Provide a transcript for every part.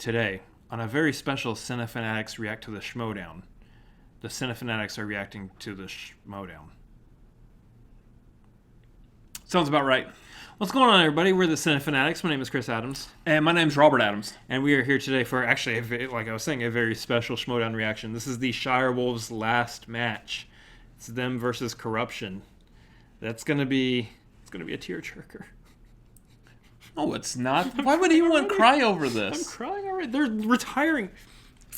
Today, on a very special Cinefanatics react to the Schmoedown. The Cinefanatics are reacting to the Schmoedown. Sounds about right. What's going on, everybody? We're the Cinefanatics. My name is Chris Adams. And my name's Robert Adams. And we are here today for, actually, like I was saying, a very special Schmoedown reaction. This is the Shirewolves' last match. It's them versus Korruption. It's going to be a tearjerker. No, it's not. Why would anyone cry over I'm this? crying already. They're retiring.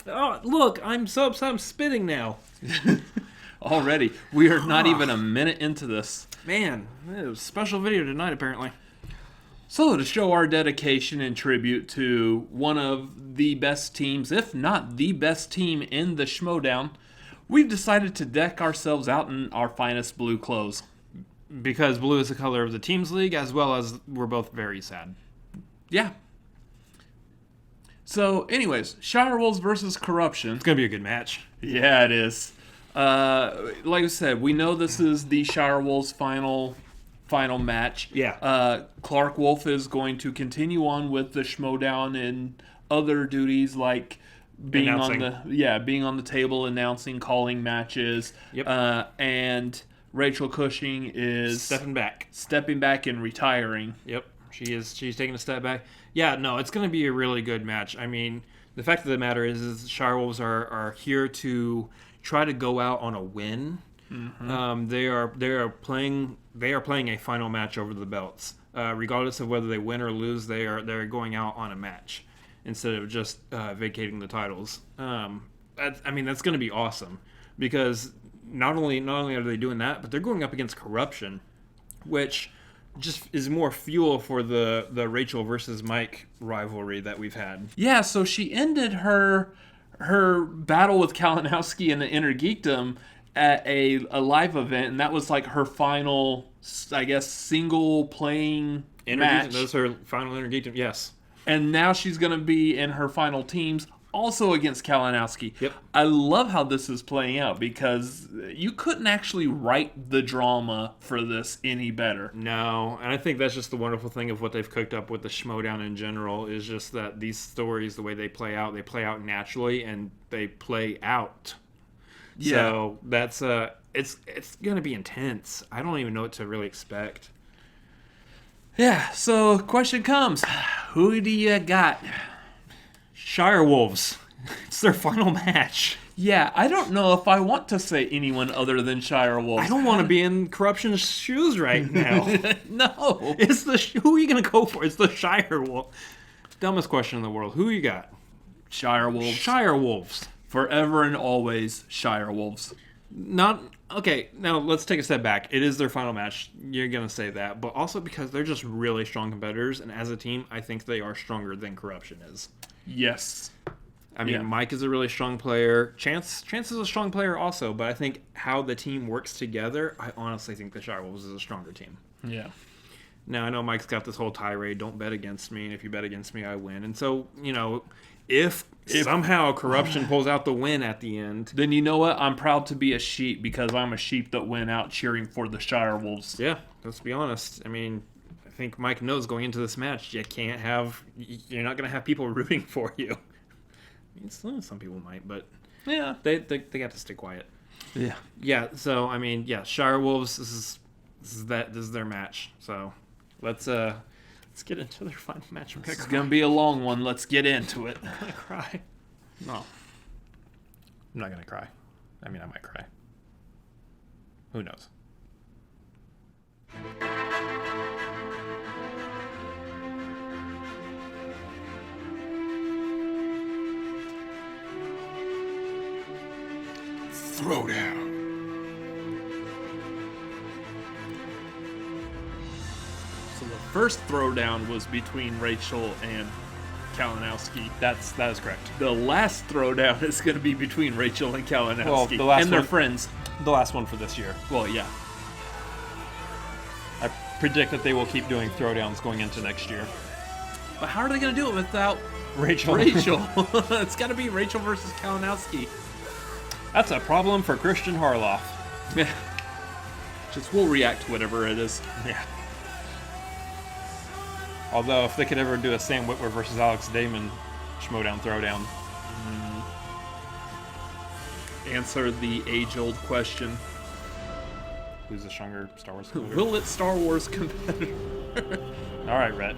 Oh, look, I'm so upset. I'm spitting now. Already. We are not even a minute into this. Man, it was a special video tonight, apparently. So, to show our dedication and tribute to one of the best teams, if not the best team in the Schmoedown, we've decided to deck ourselves out in our finest blue clothes. Because blue is the color of the teams league, as well as we're both very sad. Yeah. So, anyways, Shirewolves versus Korruption. It's going to be a good match. Yeah, it is. Like I said, we know this is the Shirewolves' final match. Yeah. Clark Wolf is going to continue on with the Schmoedown and other duties like being Announcing. on the table, announcing, calling matches. Yep. And Rachel Cushing is Stepping back. and retiring. Yep. She's taking a step back. Yeah, no, it's going to be a really good match. I mean, the fact of the matter is Shirewolves are here to try to go out on a win. Mm-hmm. They are playing a final match over the belts. Regardless of whether they win or lose, they're going out on a match instead of just vacating the titles. That's going to be awesome because not only are they doing that, but they're going up against Korruption, which just is more fuel for the Rachel versus Mike rivalry that we've had. Yeah, so she ended her battle with Kalinowski in the Inner Geekdom at a live event, and that was like her final, I guess, single playing match. That was her final Inner Geekdom, yes. And now she's going to be in her final teams, also against Kalinowski. Yep. I love how this is playing out because you couldn't actually write the drama for this any better. No, and I think that's just the wonderful thing of what they've cooked up with the Schmoedown in general is just that these stories, the way they play out naturally and they play out. Yeah. So that's it's going to be intense. I don't even know what to really expect. Yeah, so question comes, who do you got? Shirewolves. It's their final match. Yeah, I don't know if I want to say anyone other than Shirewolves. I don't want to be in Korruption's shoes right now. No. Who are you going to go for? It's the Shirewolf. Dumbest question in the world. Who you got? Shirewolves. Shirewolves. Forever and always Shirewolves. Okay, now let's take a step back. It is their final match. You're going to say that. But also because they're just really strong competitors. And as a team, I think they are stronger than Korruption is. Yes. I mean, Mike is a really strong player. Chance is a strong player also. But I think how the team works together, I honestly think the Shirewolves is a stronger team. Yeah. Now, I know Mike's got this whole tirade, don't bet against me, and if you bet against me, I win. And so, if somehow Korruption pulls out the win at the end... Then you know what? I'm proud to be a sheep because I'm a sheep that went out cheering for the Shirewolves. Yeah, let's be honest. I mean, I think Mike knows going into this match, you're not going to have people rooting for you. I mean, some people might, but Yeah. they got to stay quiet. Yeah. Yeah, so, I mean, Shirewolves, this is their match. So, let's get into their final match. It's going to be a long one. Let's get into it. I'm going to cry. No. I'm not going to cry. I mean, I might cry. Who knows? Throwdown. So the first throwdown was between Rachel and Kalinowski. That is correct. The last throwdown is going to be between Rachel and Kalinowski. Well, the last and their one- friends. The last one for this year. Well, yeah. I predict that they will keep doing throwdowns going into next year. But how are they going to do it without Rachel. It's got to be Rachel versus Kalinowski. That's a problem for Christian Harloff. Yeah. Just we'll react to whatever it is. Yeah. Although, if they could ever do a Sam Witwer versus Alex Damon Schmoedown Throwdown. Answer the age-old question. Who's the stronger Star Wars competitor? Will it Star Wars competitor? All right, Rhett.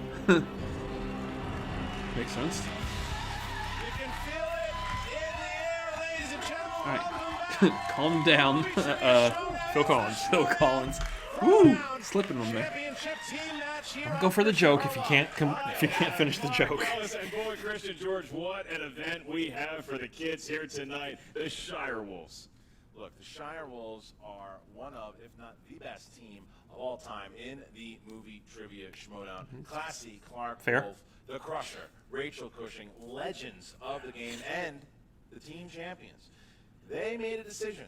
Makes sense. You can feel it in the air, ladies and gentlemen. All right. Calm down. Phil Collins. Phil Collins. Woo! Slipping on there. Championship team match here. Go for the joke if you can't finish the joke. And boy, Christian George, what an event we have for the kids here tonight. The Shirewolves. Look, the Shirewolves are one of, if not the best team of all time in the movie trivia Schmoedown. Classy, Clark, Fair. Wolf, the Crusher, Rachel Cushing, legends of the game, and the team champions. They made a decision.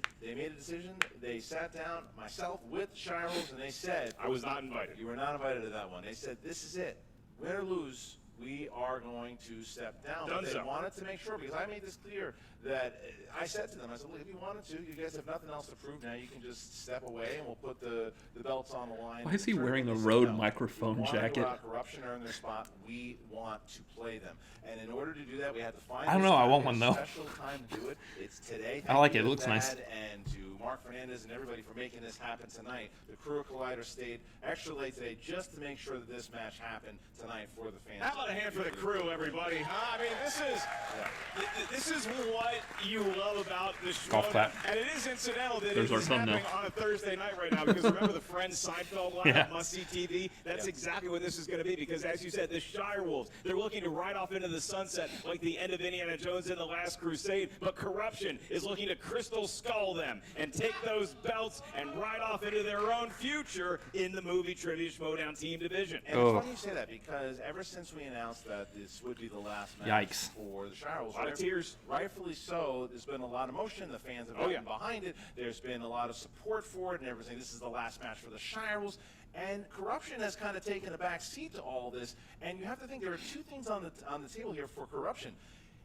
They sat down, myself with the Shirewolves, and they said, I was not invited. you were not invited to that one. They said, this is it. Win or lose, we are going to step down. Done But they so. wanted to make sure, because I made this clear, that I said to them, I said, look, if you wanted to, you guys have nothing else to prove now. You can just step away, and we'll put the belts on the line. Why is he Sure, wearing they a said, Rode no. microphone We wanna go jacket? out, Korruption earned their spot. We want to play them. And in order to do that, we had to find I don't this know, I time, want a one, though. special time to do it. It's today. I like Thank it. you It looks to nice. Thad and to Mark Fernandez and everybody for making this happen tonight. The crew of Collider stayed extra late today just to make sure that this match happened tonight for the fans. How about a hand for the crew, everybody? I mean, this is what you love about the show. Golf clap. And it is incidental that There's it our is thumbnail. happening on a Thursday night right now, because remember the Friends Seinfeld line Yeah. on must-see TV? That's exactly what this is going to be, because as you said, the Shirewolves, they're looking to ride off into the sunset like the end of Indiana Jones and the Last Crusade, but Korruption is looking to crystal skull them and take those belts and ride off into their own future in the movie Trivia Schmoedown Team Division. And it's funny you say that, because ever since we announced that this would be the last match Yikes. for the Shirewolves, A lot of tears. rightfully so, there's been a lot of emotion. The fans have gotten behind it. There's been a lot of support for it and everything. This is the last match for the Shirewolves. And Korruption has kind of taken a back seat to all this. And you have to think there are two things on the table here for Korruption.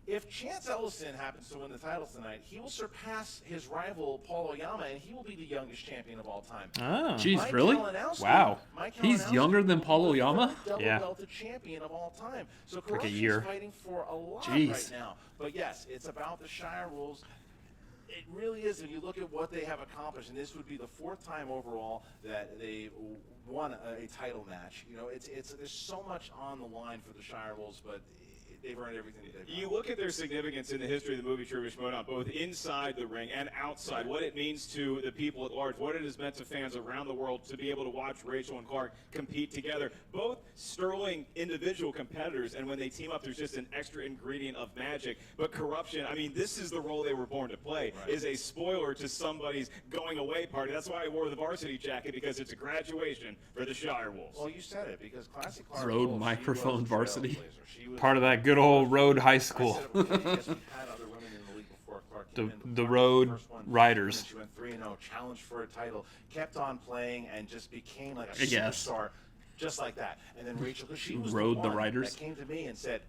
If Chance Ellison happens to win the title tonight, he will surpass his rival Paul Oyama, and he will be the youngest champion of all time. Oh. Jeez, Mike really? Kalinowski- Wow. Mike He's Kalinowski younger than Paul will be the Oyama? third double Yeah. belted champion of all time. So like a Korruption's year. fighting for a lot Jeez. right now. But yes, it's about the Shirewolves. It really is. When you look at what they have accomplished, and this would be the fourth time overall that they won a title match. You know, it's there's so much on the line for the Shirewolves, but they've earned everything that they've You earned. look at their significance in the history of the movie Trivia Schmoedown, both inside the ring and outside, what it means to the people at large, what it has meant to fans around the world to be able to watch Rachel and Clark compete together. Both sterling individual competitors, and when they team up, there's just an extra ingredient of magic. But Korruption, I mean, this is the role they were born to play, is a spoiler to somebody's going away party. That's why I wore the varsity jacket, because it's a graduation for the Shirewolves. Well, you said it, because Classic Clark Rode Wolf, she microphone was a varsity. trailblazer. She was Part of that good old road high school. I said it, yes, we've had other women in the league before Clark came in. The Clark was road first one. riders. And she went 3-0, challenged for a title, kept on playing, and just became like a Yes. superstar, just like that. And then Rachel, because she was Rode the the one riders. that came to me and said,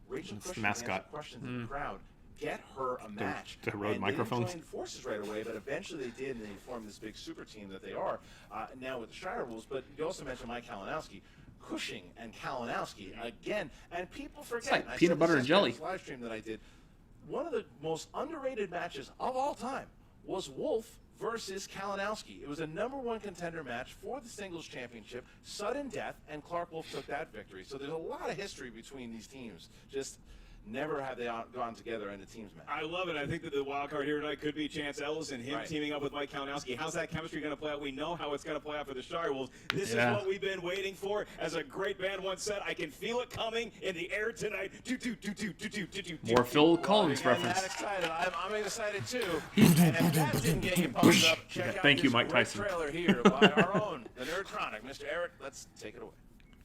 Rachel It's the Cushing mascot. answered questions in the crowd. Get her a match. the Rode And microphones. They didn't join forces right away, but eventually they did, and they formed this big super team that they are now with the Shirewolves. But you also mentioned Mike Kalinowski. Cushing and Kalinowski again, and people forget. like and I peanut said butter this and yesterday jelly. on this live stream that I did. One of the most underrated matches of all time was Wolf versus Kalinowski. It was a #1 contender match for the singles championship. Sudden death, and Clark Wolf took that victory. So there's a lot of history between these teams. Just never have they gone together in a teams match. I love it. I think that the wild card here tonight could be Chance Ellison, him Right. teaming up with Mike Kalinowski. How's that chemistry going to play out? We know how it's going to play out for the Shirewolves. This Yeah. is what we've been waiting for. As a great band once said, I can feel it coming in the air tonight. More Phil Collins Well, again, reference. that excited. I'm excited too. And if that didn't get you pumped up, check out Thank you, this Mike great Tyson. trailer here by our own, the Nerdtronic. Mr. Eric, let's take it away.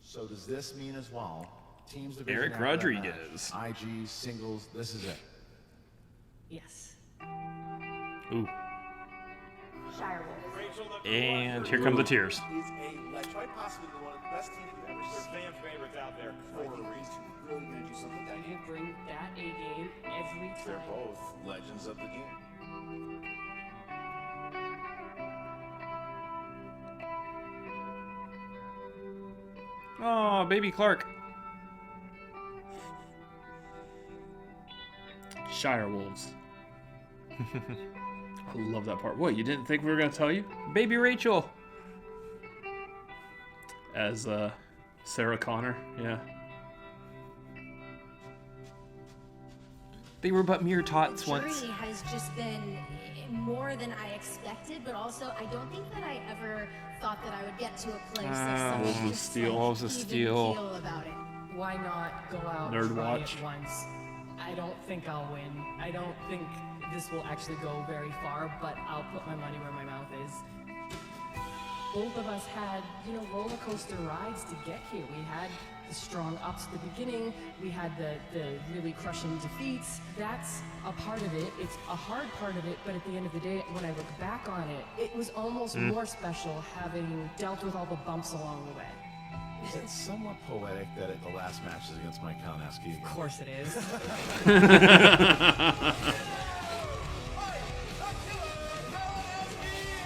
So does this mean as well, teams division Eric after that Rodriguez. match, IG, singles, this is it? Yes. Ooh. Shirewolves. And here come the tears. Is quite possibly one of the best teams you've ever seen. Fan favorites out there for a reason. Really gonna do something that You bring that A game every they're time. both legends of the game. Oh, baby Clark. Shirewolves. I love that part. What, you didn't think we were going to tell you? Baby Rachel. As Sarah Connor, yeah. They were but mere tots The once. journey has just been more than I expected, but also I don't think that I ever thought that I would get to a place of What was such the just, steal? like, What was the even steal? keel about it. Why not go out Nerd and try watch. it once? I don't think I'll win. I don't think this will actually go very far, but I'll put my money where my mouth is. Both of us had, roller coaster rides to get here. We had the strong ups at the beginning. We had the really crushing defeats. That's a part of it. It's a hard part of it, but at the end of the day, when I look back on it, it was almost more special having dealt with all the bumps along the way. Is it somewhat poetic that the last match is against Mike Kalinowski again? Of course it is.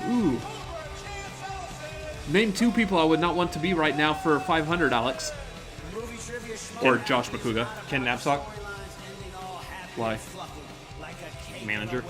Ooh. Name 2 people I would not want to be right now for 500, Alex. Or Josh McCouga. Ken Knapsack. Why? Manager.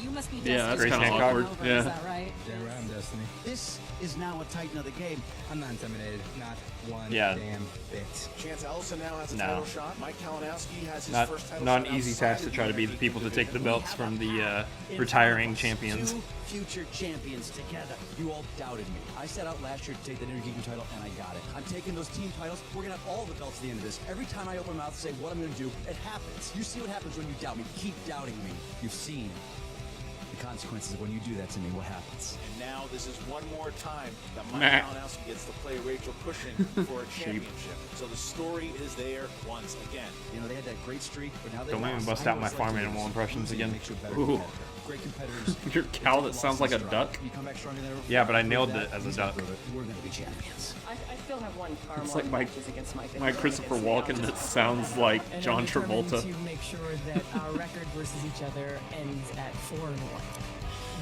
You must be Yeah, that's Grace kind of Hancock. awkward. Is Yeah. that right? Damn right, I'm Destiny. This is now a titan of the game. I'm not intimidated. Not one Yeah. damn bit. Chance Ellison now has a No. title shot. Mike Kalinowski has his Not first title not shot an easy outside task to of try to the be the people to take the belts from the retiring champions. Two future champions together. You all doubted me. I set out last year to take the Intergeeking title, and I got it. I'm taking those team titles. We're gonna have all the belts at the end of this. Every time I open my mouth and say what I'm gonna do, it happens. You see what happens when you doubt me. Keep doubting me. You've seen the consequences of when you do that to me. What happens? And now this is one more time that Mike Meh. Kalinowski gets to play Rachel Cushing for a championship. So the story is there once again. You know, they had that great streak, but now they Don't make me lost. bust I out know my what it's like farm to animal lose. impressions Losing again. makes you a better Ooh. competitor. Great competitors. Your cow that sounds like a Strong. duck. You come back stronger than ever Yeah, before. but I Prove nailed that. it as a He's duck. gonna prove it. We're gonna be champions. I still have one far It's more like my- matches against Mike. My Christopher Walken that sounds like And John I'm determined Travolta. to make sure that our record versus each other ends at 4-1.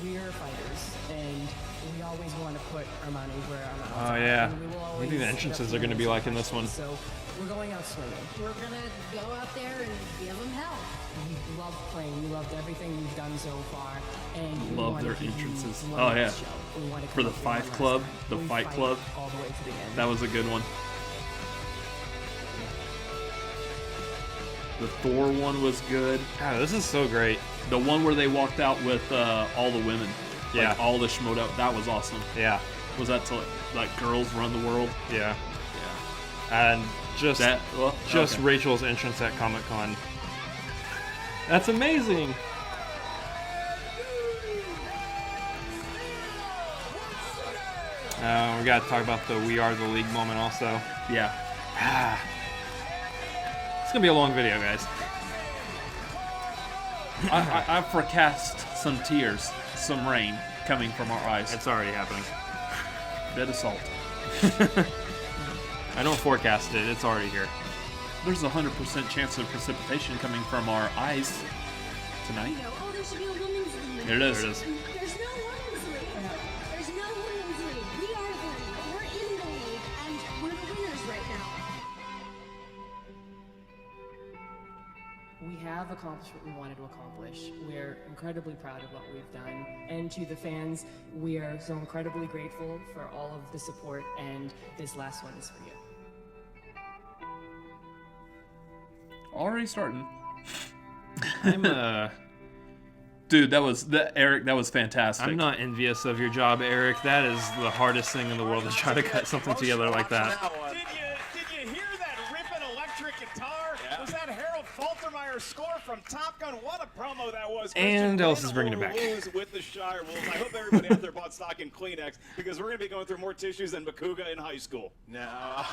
We're fighters, and we always want to put our money where our mouths Oh, are. yeah. And we will What do you always think the end up entrances are winning gonna be some like in this one? So we're going out swinging. We're gonna go out there and give them hell. We loved playing. We loved everything we've done so far, and we Love wanna their give you entrances. one Oh, last yeah. show. We wanna For come the up here Fight one last Club, time. the We Fight fight Club. all the way to the end. That was a good one. The Thor one was good. God, this is so great. The one where they walked out with all the women. Yeah. Like, all the Schmoedown. That was awesome. Yeah, Was that to, like, girls run the world? yeah. Yeah. And just Well, just okay. Rachel's entrance at Comic-Con. That's amazing. We got to talk about the "We Are the League" moment also. Yeah. It's gonna be a long video, guys. I forecast some tears, some rain coming from our eyes. It's already happening. Bit of salt. I don't forecast it. It's already here. There's a 100% chance of precipitation coming from our eyes tonight. Oh, there should be a women's league. Here it is. There it is. There's no women's league. There's no women's league. We are the league. We're in the league, and we're the winners right now. We have accomplished what we wanted to accomplish. We're incredibly proud of what we've done. And to the fans, we are so incredibly grateful for all of the support, and this last one is for you. Already starting. I'm Dude, Eric, that was fantastic. I'm not envious of your job, Eric. That is the hardest thing in the world to try to cut something together like that. Did you hear that ripping electric guitar? Was that Harold Faltermeyer's score from Top Gun? What a promo that was. And Christian, Ellis win is bringing it or back. lose with the Shirewolves. I hope everybody out there bought stock in Kleenex because we're going to be going through more tissues than Makuga in high school. Now,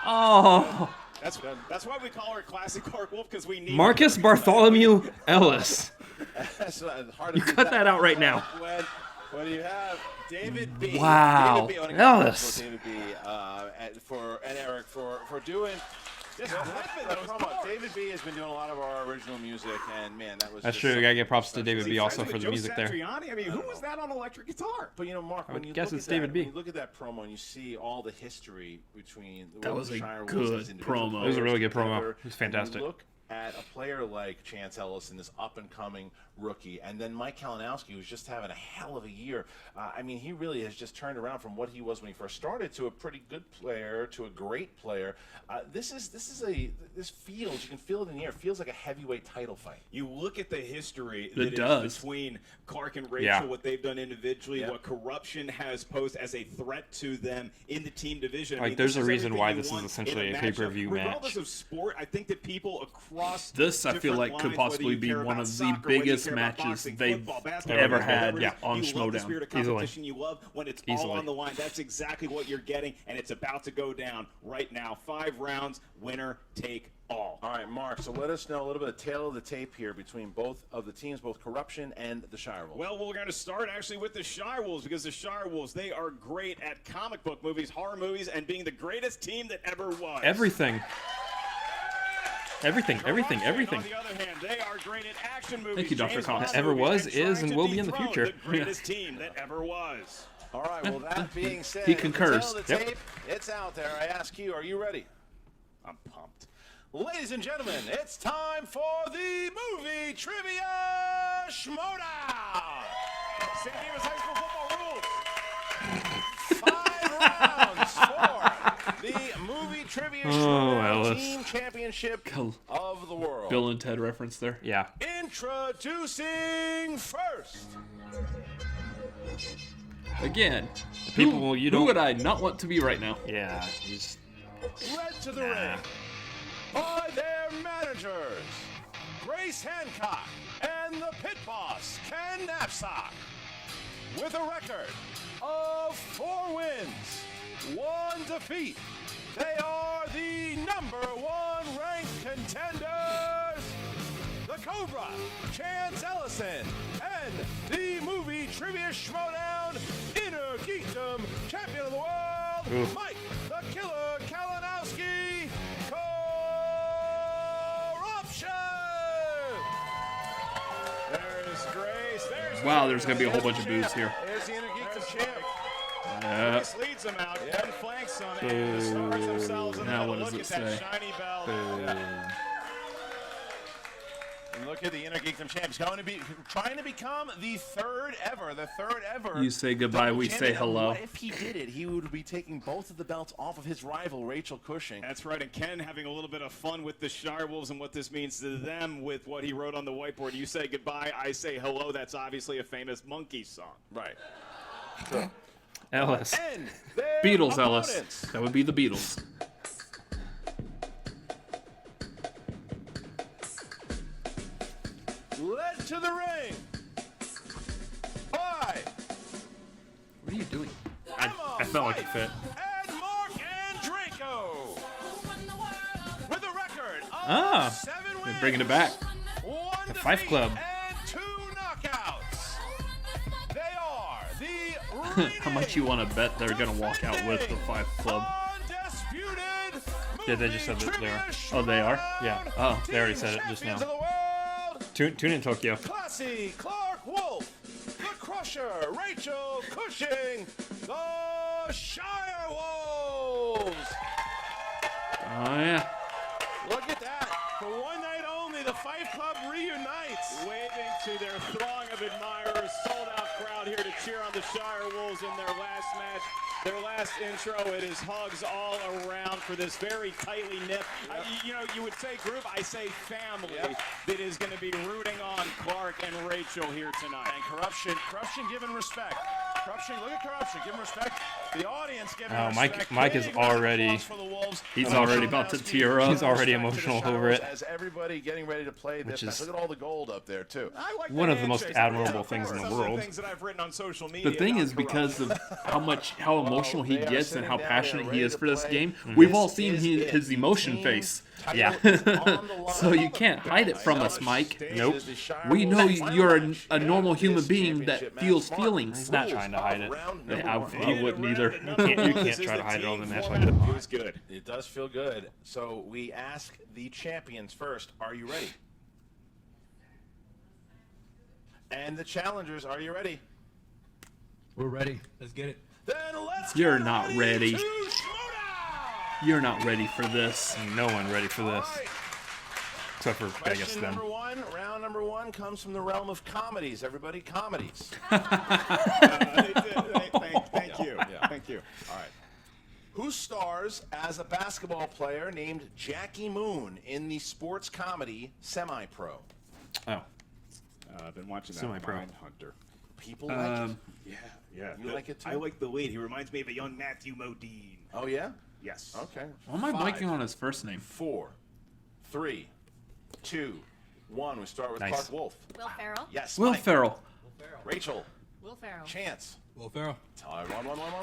Oh, That's why we call her Classic Clark Wolf, because we need Marcus Bartholomew Ellis. that's hard You to cut that out right now. When you have David B. Wow. David B. Ellis. David B. And Eric for doing Just flipping those cards. David B has been doing a lot of our original music, and man, that was. That's just true. We gotta give props to something David special. B also Friends for with the Joe music there. Satriani? I mean, who was that on electric guitar? But you know, Mark, when you guess look it's at David that, B. when you look at that promo and you see all the history between the That was a Shirewolves good as individual promo. It was a really players good promo. together, It was fantastic. and you look at a player like Chance Ellison, this up-and-coming rookie, and then Mike Kalinowski, who's just having a hell of a year. I mean, he really has just turned around from what he was when he first started to a pretty good player to a great player. This feels, you can feel it in the air. It feels like a heavyweight title fight. You look at the history It that is does. between Clark and Rachel, Yeah. what they've done individually, Yeah. what Korruption has posed as a threat to them in the team division. Like, this there's a is reason everything why you this is want essentially in a matchup. pay-per-view Regardless match. of sport, I think that people across This, I feel different like, could lines, possibly whether you be care one about of the soccer, whether you biggest care about matches boxing, they've football, basketball, ever whatever had it is, on you love the Schmoedown. spirit of Easily. competition. You love when it's all Easily. on the line. That's exactly what you're getting, and it's about to go down right now. 5 rounds, winner take all. All right, Mark, so let us know a little bit of tail of the tape here between both of the teams, both Korruption and the Shirewolves. Well, we're going to start actually with the Shirewolves because the Shirewolves, they are great at comic book movies, horror movies, and being the greatest team that ever was. Everything. Everything. On the other hand, they are great at action movies. Thank you, Dr. James Collins. Bond Ever movies, was, and is, trying and to will be in the dethrone future. The greatest team that ever was. All right, well, that being said, He concurs. the tail of the Yep. tape, it's out there. I ask you, are you ready? I'm pumped. Ladies and gentlemen, it's time for the movie trivia Schmoedown. San Diego's high school Five football rules. rounds for the movie trivia Oh, Schmoedown Ellis. team championship of the world. Bill and Ted reference there. Yeah. Introducing first. Again, People, you who don't. would I not want to be right now? Yeah. He's, Led to the ring by their managers, Grace Hancock and the pit boss, Ken Knapsack, with a record of 4 wins, 1 defeat. They are the #1 ranked contenders, the Cobra, Chance Ellison, and the movie trivia Schmoedown Inner Geekdom champion of the world, Oof. Mike the Killer Kalinowski. Korruption. There's Grace. Wow, there's going to be a whole bunch of boos here. There's the Inner Geekdom champ. Grace leads them out. Ken flanks them, and the stars themselves in the Now middle. what does Look it at that say? shiny bell. And look at the Inner Geekdom champ. He's going to be trying to become the third ever. You say goodbye, we say champion. hello. What if he did it? He would be taking both of the belts off of his rival, Rachel Cushing. That's right, and Ken having a little bit of fun with the Shirewolves and what this means to them with what he wrote on the whiteboard. You say goodbye, I say hello. That's obviously a famous Monkey song. Right. Ellis. And their Beatles, Ellis. opponents. That would be the Beatles. Led to the ring by What are you doing? I felt like it fit. and Mark Andreyko with a record of Ah, 7 they're wins, bringing it back. 1 The Fife defeat, Club. and 2 knockouts. They are the How much you want to bet they're going to walk out with the defending 5 Club? undisputed Yeah, they just said that they are. Oh, they are? Yeah. Oh, they already said it just champions now. of the world, Tune in Tokyo. Classy Clark Wolf, the Crusher, Rachel Cushing, the Shirewolves. Oh, yeah. Look at that. For one night only, the Fife Club reunites. Waving to their throng of admirers, sold-out crowd here to cheer on the Shirewolves in their last match. Their last intro, it is hugs all around for this very tightly knit. You would say group, I say family that is going to be rooting on Clark and Rachel here tonight. And Korruption giving respect. Korruption, look at Korruption, give him respect. The audience giving Oh, respect. Mike is Big round of already- applause for the Wolves. He's And already Sean about to Kowski tear up. He's already respect to the emotional over Shirewolves it. As everybody getting ready to play this Which match. is- Look at all the gold up there, too. I like One of the most handshakes. admirable Of things in course. the Some of world. things that I've written on social media The thing about is, because of how emotional he they are gets and sitting how down, passionate they're he ready is to for this play. game, Mhm. we've all This seen is his it. emotion Team face. title Yeah. is on the line. So you can't hide it from us, Mike. This Nope. is the Shirewolves We know final you're match a normal in human this being championship that feels match. feelings. He's not trying to hide it. Round Yeah, number I one. wouldn't either. You can't try to hide it on the match like that. It was good. It It does feel good. So we ask the champions first, are you ready? And the challengers, are you ready? We're ready. Let's get it. Then let's You're get not ready. to Schmoedown! You're not ready for this. No one ready for this. All right. Except for, I guess, Question them. number one, round number one comes from the realm of comedies. Everybody, comedies. Thank you. Yeah. Thank you. All right. Who stars as a basketball player named Jackie Moon in the sports comedy Semi-Pro? Oh. I've been watching that Semi-pro. Mindhunter. People like it. Yeah. You like it too? I like the lead. He reminds me of a young Matthew Modine. Oh, yeah? Yes. Okay. Why am I blanking on his first name? 4, 3, 2, 1. We start with Nice. Clark Wolf. Will Ferrell. Yes, Will Mike. Ferrell. Rachel. Will Ferrell. Chance. Will Ferrell.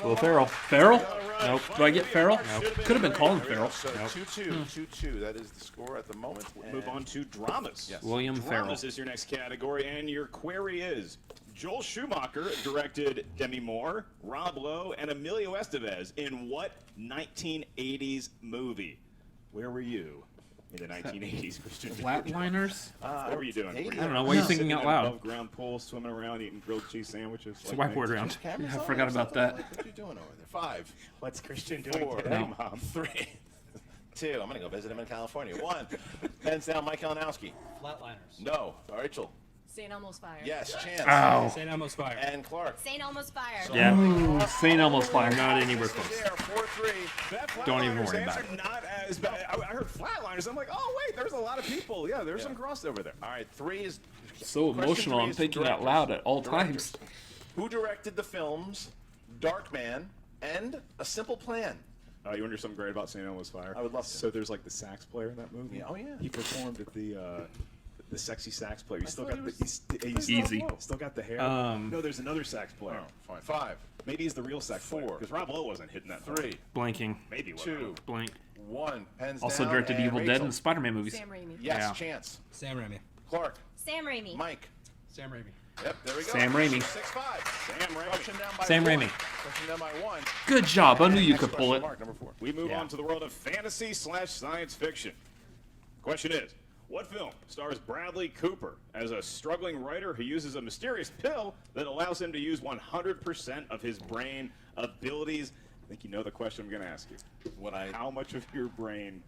Will Ferrell. Ferrell? Nope. Do I get Ferrell? Could have been calling Ferrell. So 2-2. 2-2. That is the score at the moment. Move on to dramas. Yes. William Ferrell. Dramas is your next category, and your query is: Joel Schumacher directed Demi Moore, Rob Lowe, and Emilio Estevez in what 1980s movie? Where were you in the 1980s, Christian? Flatliners? What were you doing? I don't know. Why are you thinking out loud? Above ground pool, swimming around, eating grilled cheese sandwiches. It's a whiteboard round. Cameras I on forgot or about something? that. What are you doing over there? 5, What's Christian doing 4, today, Mom? 3, 2. I'm going to go visit him in California. 1. Pens down, Mike Kalinowski. Flatliners. No. Rachel. St. Elmo's Fire. Yes. Chance. Oh. St. Elmo's Fire. And Clark. St. Elmo's Fire. Yeah. St. Elmo's Fire. Not anywhere close. There, 4-3. That Don't even Flatliners worry about answer not as bad. I heard Flatliners. I'm like, oh wait, there's a lot of people. Yeah, there's some crossover there. All right, 3 is So Question emotional. 3 I'm is thinking out directors. loud at all times. Who directed the films Darkman and A Simple Plan? You wonder something great about St. Elmo's Fire? I would love to. So there's like the sax player in that movie. Yeah, oh, yeah. He performed at the sexy sax player. He's still thought got he the was- he's Easy. Still got the hair. No, there's another sax player. Oh, fine. 5, Maybe he's the real sax player 4, because Rob Lowe wasn't hitting that. 3, Blanking. Maybe 2, Blank. 1. Pens Also down. directed and Evil Dead Rachel. and the Spider-Man movies. Sam Raimi. Yes, Yeah. Chance. Sam Raimi. Clark. Sam Raimi. Mike. Sam Raimi. Yep, there we go. Sam Raimi. 6-5. Sam Raimi. Question down by Sam 1. Raimi. Question down by 1. Good job. I knew you Next could pull question, it. Mark, number 4. We move Yeah. on to the world of fantasy/science fiction. Question is, what film stars Bradley Cooper as a struggling writer who uses a mysterious pill that allows him to use 100% of his brain abilities? I think you know the question I'm going to ask you. How much of your brain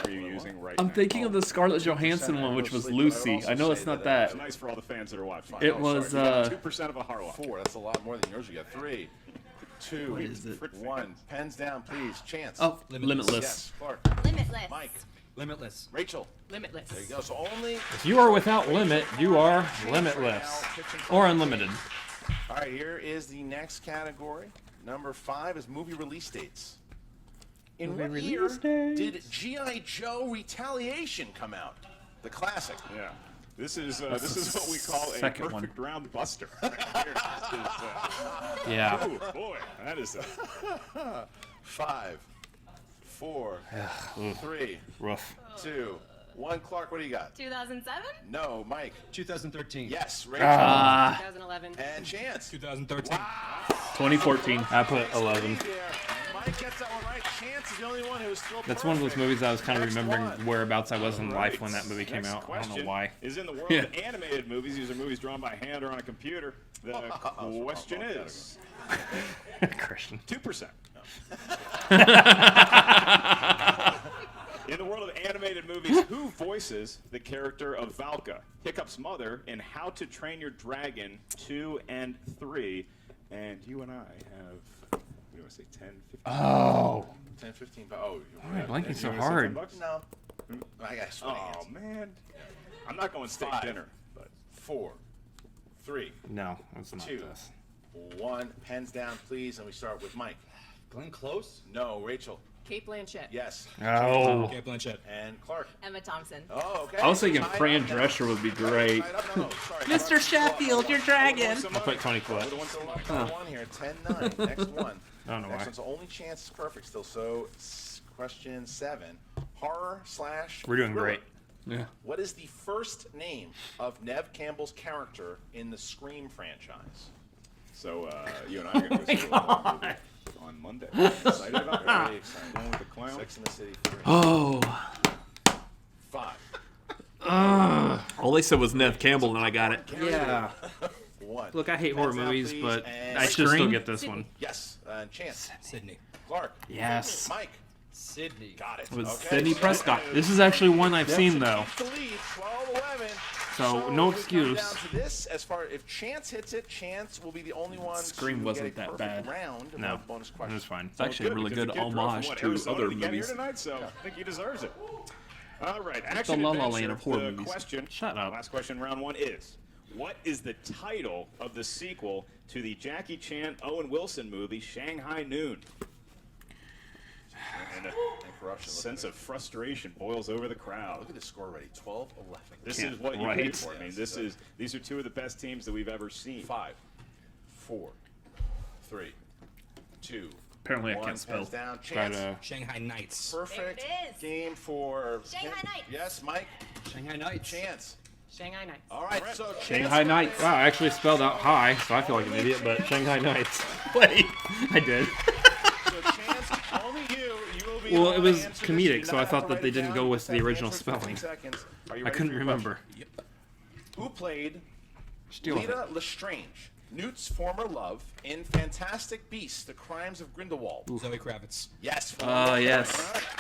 are you using right now? I'm thinking of the Scarlett Johansson one, which was Lucy. I know it's not that. It's nice for all the fans that are watching. It was, You got 2% of a Harlock. 4. That's a lot more than yours. You got 3, 2, What is it? 1. Pens down, please. Chance. Oh, Limitless. Limitless. Yes, Clark. Limitless. Mike. Limitless. Rachel. Limitless. There you go. So only. If you are without limit, you are limitless. Or unlimited. All right, here is the next category. Number 5 is movie release dates. In what year did G.I. Joe Retaliation come out? The classic. Yeah. This is what we call a second perfect one. round buster. Right here. This is, Yeah. ooh, boy, that is 5, 4, 3, Rough. 2, 1. Clark, what do you got? 2007? No, Mike. 2013. Yes, Rachel. 2011. And Chance. 2013. 2014. I put 11. Mike gets that one right. Chance is the only one who is still That's one of those perfect. movies I was kind of Next remembering one. whereabouts I was in life Right. when that movie came Next out. I don't know question why. Is in the world of animated movies. These are movies drawn by hand or on a computer. The question is Christian. 2%. In the world of animated movies, who voices the character of Valka, Hiccup's mother, in How to Train Your Dragon 2 and 3? And you and I have, what do I say, 10, 15? Oh. 10, 15. Oh, Why am I blanking so You wanna say hard? $10? no. I got sweaty Oh, hands. man. I'm not going steak 5, dinner, but 4, 3, No, it's not 2, this. 1. Pens down, please. And we start with Mike. Glenn Close. No, Rachel. Kate Blanchett. Yes. Oh. Kate Blanchett. And Clark. Emma Thompson. Oh, okay. I was thinking Tied Fran up now. Drescher would be great. Tied up. No, sorry. Mr. Sheffield, your dragon. I put Tony Collette. Still one here. 10-9. Next one. I don't know Next why. one's only chance is perfect still. So question 7. Horror / We're doing thriller. great. Yeah. What is the first name of Nev Campbell's character in the Scream franchise? so you and I are going to go see on Monday. Excited about it? Very excited. Going with the clown. Sex in the City 3. Oh. 5. All they said was Nev Campbell, and I got it. Yeah. 1. Look, I hate horror Hands down, movies, please, but and I should still Scream? get this one. Yes. Chance. Sydney. Clark. Yes. Mike. Sydney. Got it. It was Okay, Sidney so- Prescott. This is actually one I've seen, though. Keeps the lead, 12-11. So, no we come excuse. down to this, as far if Chance hits it, Chance will be the only one Scream to wasn't get a that perfect bad. round. and No, have bonus it question. was fine. It's actually a really because good the kid drove homage from, to Arizona other to get here movies. tonight, so I think he deserves it. All right, action La La adventure. Land of horror The movies. question, Shut up. last question, round 1 is: what is the title of the sequel to the Jackie Chan Owen Wilson movie Shanghai Noon? And a Korruption. sense of frustration boils over the crowd. Look at the score already. 12-11. This is what you Right. paid for. I mean, these are two of the best teams that we've ever seen. 5, 4, 3, 2. Apparently I 1. can't spell. Hands down. Try Chance. to... Shanghai Knights. Perfect There it is. game for Shanghai Knights. Yes, Mike. Shanghai Knights. Chance. Shanghai Nights. All right, so Chance Shanghai Nights. Wow, I actually spelled out high, so I feel like an idiot, but Shanghai Nights. Wait, I did. So Chance, only you will be Well, able it to was answer this. comedic, You do so not I have thought to that write they it didn't down. go You with just the have to original answer it for 15 spelling. seconds. Are you I ready couldn't for your remember. question? Who played Steal Lita it. Lestrange, Newt's former love, in Fantastic Beasts: The Crimes of Grindelwald? Zoe Kravitz. Yes. Yes. All right,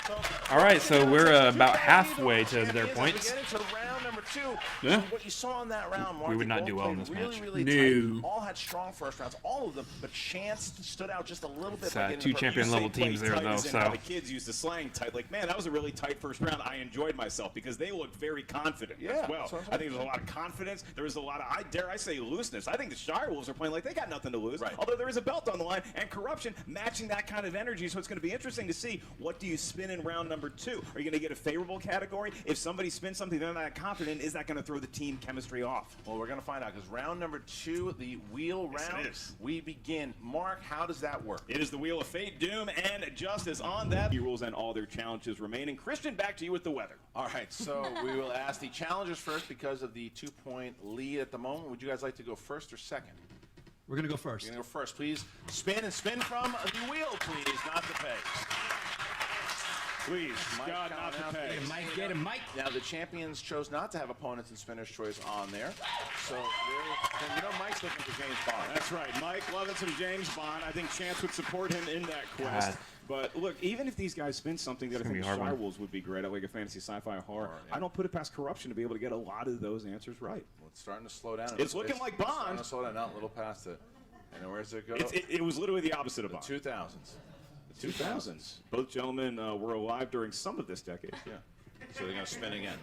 so All right, so we're about two halfway to champions their as we points. get into round number 2. Yeah. So what you saw in that round, Mark, We would they not both do well in played this really, match. really No. tight. All had strong first rounds, all of them, but Chance stood out just a little bit. It's, by getting two the perfect- champion You level say play teams there, tight though, as in how so... the kids use the slang tight. Like, man, that was a really tight first round. I enjoyed myself because they looked very confident Yeah, as well. that's what I'm I think there was a lot of confidence. There was a lot of, dare I say, looseness. I think the Shirewolves are playing like they got nothing to lose. Right. Although there is a belt on the line, and Korruption matching that kind of energy. So it's going to be interesting to see, what do you spin in round number 2? Are you going to get a favorable category? If somebody spins something they're not that confident, is that going to throw the team chemistry off? Well, we're going to find out because round number 2, the wheel Yes, it round, is. we begin. Mark, how does that work? It is the Wheel of Fate, Doom, and Justice on that. The rules and all their challenges remaining. Christian, back to you with the weather. All right, so we will ask the challengers first because of the 2-point lead at the moment. Would you guys like to go first or second? We're going to go first. You're going to go first. Please spin and spin from the wheel, please, not the peg. Please, Mike God, not coming the out. peg. Get him, Mike. Get him, Mike. Now, the champions chose not to have opponents in Spinner's Choice on there. So, Mike's looking for James Bond. That's right. Mike loving some James Bond. I think Chance would support him in that quest. God. But look, even if these guys spin something that I gonna think be a hard one. Shirewolves would be great, like a fantasy sci-fi horror, yeah. I don't put it past Korruption to be able to get a lot of those answers right. Well, it's starting to slow down. It's looking like Bond. Starting to slow down now, a little past it. And then where's it go? It was literally the opposite of The Bond. 2000s. The 2000s. Both gentlemen were alive during some of this decade. Yeah. So they're going to spin again.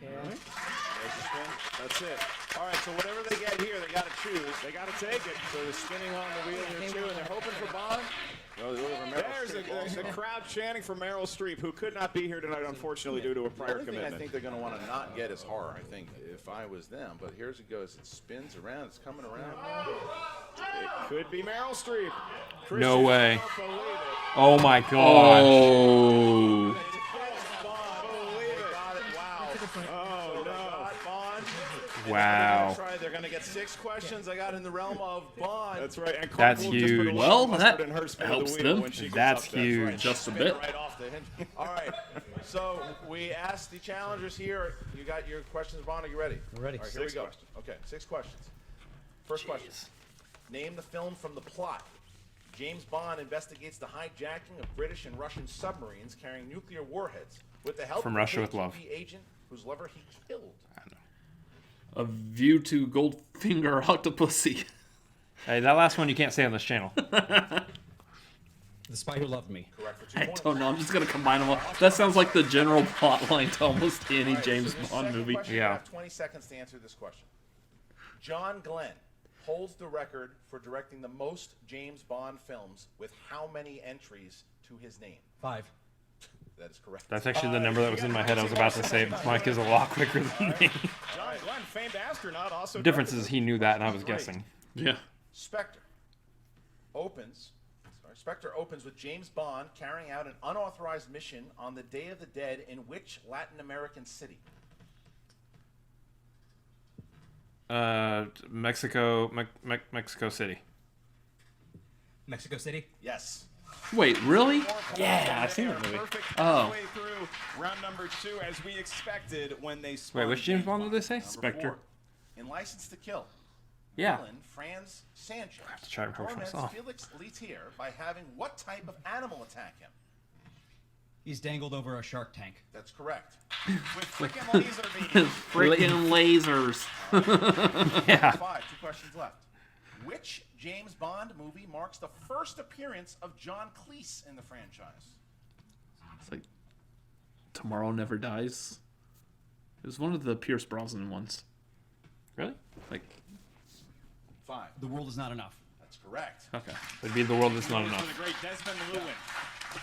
Yeah. There's the spin. That's it. All right, so whatever they get here, they got to choose. They got to take it. So they're spinning on the wheel here, too, and they're hoping for Bond. No, they're looking for Meryl There's Streep also. a crowd chanting for Meryl Streep, who could not be here tonight, unfortunately, due to a The prior only thing I commitment. think they're going to want to not get is horror, I think, if I was them. But here's it goes. It spins around. It's coming around. It could be Meryl Streep. No way. Christian, believe it. Oh my gosh. Oh. Bond. Believe it. Got it. Wow. Oh, So they no. got Bond. Wow. They're going to get 6 questions. I got in the realm of Bond. That's right. And That's Clark will just put a huge. little Well, mustard that in her spin of helps the wheel them. when she goes That's up there. huge. Right. Just a Spin bit. right off the hinge. All right. So we asked the challengers here. You got your questions, Bond. Are you ready? We're ready. All right, here we 6 go. questions. Okay, 6 questions. First question. Name the film from the plot. James Bond investigates the hijacking of British and Russian submarines carrying nuclear warheads with the help From of Russia a with Love. KGB agent whose lover he killed. A View to Goldfinger Octopussy. Hey, that last one you can't say on this channel. The Spy Who Loved Me. Correct for 2 I points. don't know. I'm just going to combine them all. That sounds like the general plot line to almost any All right, James so this Bond second movie. question, you Yeah. have 20 seconds to answer this question. John Glenn holds the record for directing the most James Bond films with how many entries to his name? 5. That is correct. That's actually the number that was in my head. I was about to say Mike is a lot quicker than me. John Glenn, famed astronaut, also. The difference directed is he knew that and I was Great. guessing. Yeah. Spectre opens with James Bond carrying out an unauthorized mission on the Day of the Dead in which Latin American city? Mexico City. Mexico City. Yes. Wait, really? Yeah, I've seen that movie. Oh. Halfway through round number 2, as we expected when they Wait, spawned which James Bond did they say? Number Spectre. 4. In License to Kill, Yeah. villain Franz Sanchez to try to cover torments myself. Felix Leiter by having what type of animal attack him? He's dangled over a shark tank. That's correct. with freaking laser beams. Freaking lasers. Yeah. 5. 2 questions left. Which James Bond movie marks the first appearance of John Cleese in the franchise? It's like Tomorrow Never Dies. It was one of the Pierce Brosnan ones. Really? Like, 5. The world is not enough. That's correct. okay. Would be The World Is Not For Enough. the great Desmond Llewellyn.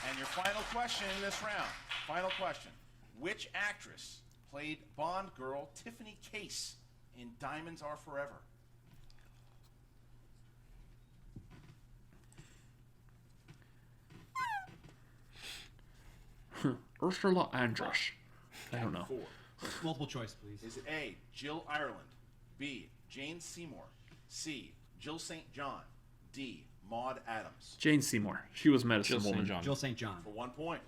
And your final question in this round. Final question. Which actress played Bond girl Tiffany Case in Diamonds Are Forever? Ursula Andress. I don't know. 4. Multiple choice, please. Is it A, Jill Ireland, B, Jane Seymour, C, Jill St. John, D, Maud Adams? Jane Seymour. She was Medicine Jill St. Woman. John. Jill St. John. For 1 point.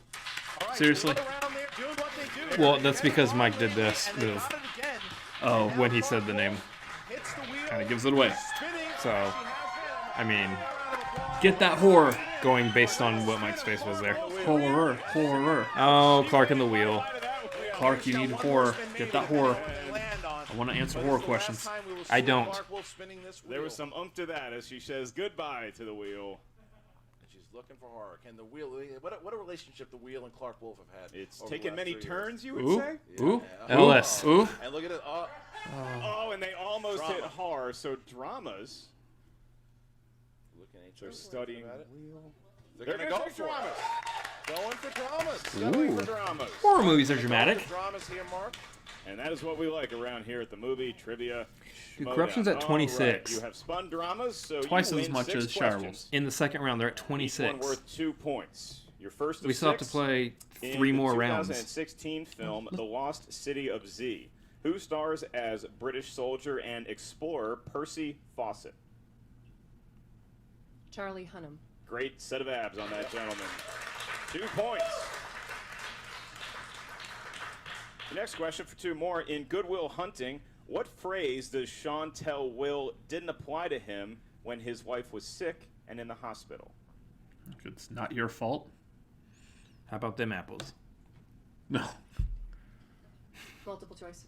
All right, Seriously? another round there, doing what they do. Well, They that's get it because wrong, Mike did and this they move. got it again. Oh, And when now he said the Clark name. Wolf hits the wheel, Kind of gives it away. spinning. So, She has him. I mean, Round of applause. Get that horror. going based on what Mike's face was there. Horror. Horror. Oh, Clark in the wheel. Clark, you need horror. Get that horror. I want to answer horror questions. I don't. There was some to that as she says goodbye to the wheel. She's looking for horror. Can the wheel? What a relationship the wheel and Clark Wolf have had. It's over the taken last many 3 years. turns, you would Ooh. say? Ooh. Yeah. Ellis. Ooh. And look at it. Oh, and they almost Drama. hit horror. So dramas. Looking at each They're other, studying. thinking about it. They're They're gonna gonna go for dramas. Going for dramas. Going for dramas. Horror movies are Going dramatic. for dramas here, Mark. And that is what we like around here at the movie trivia. Dude, Schmoedown. Corruption's at All 26. right, you have spun dramas, so Twice you as win much 6 as questions. Shirewolves. In the second round, they're at Each one 26. worth 2 points. Your first of We still have to 6 play in 3 the more rounds. 2016 film The Lost City of Z, who stars as British soldier and explorer Percy Fawcett. Charlie Hunnam. Great set of abs on that gentleman. 2 points. The next question for 2 more. In Good Will Hunting, what phrase does Sean tell Will didn't apply to him when his wife was sick and in the hospital? It's not your fault. How about them apples? No. Multiple choice.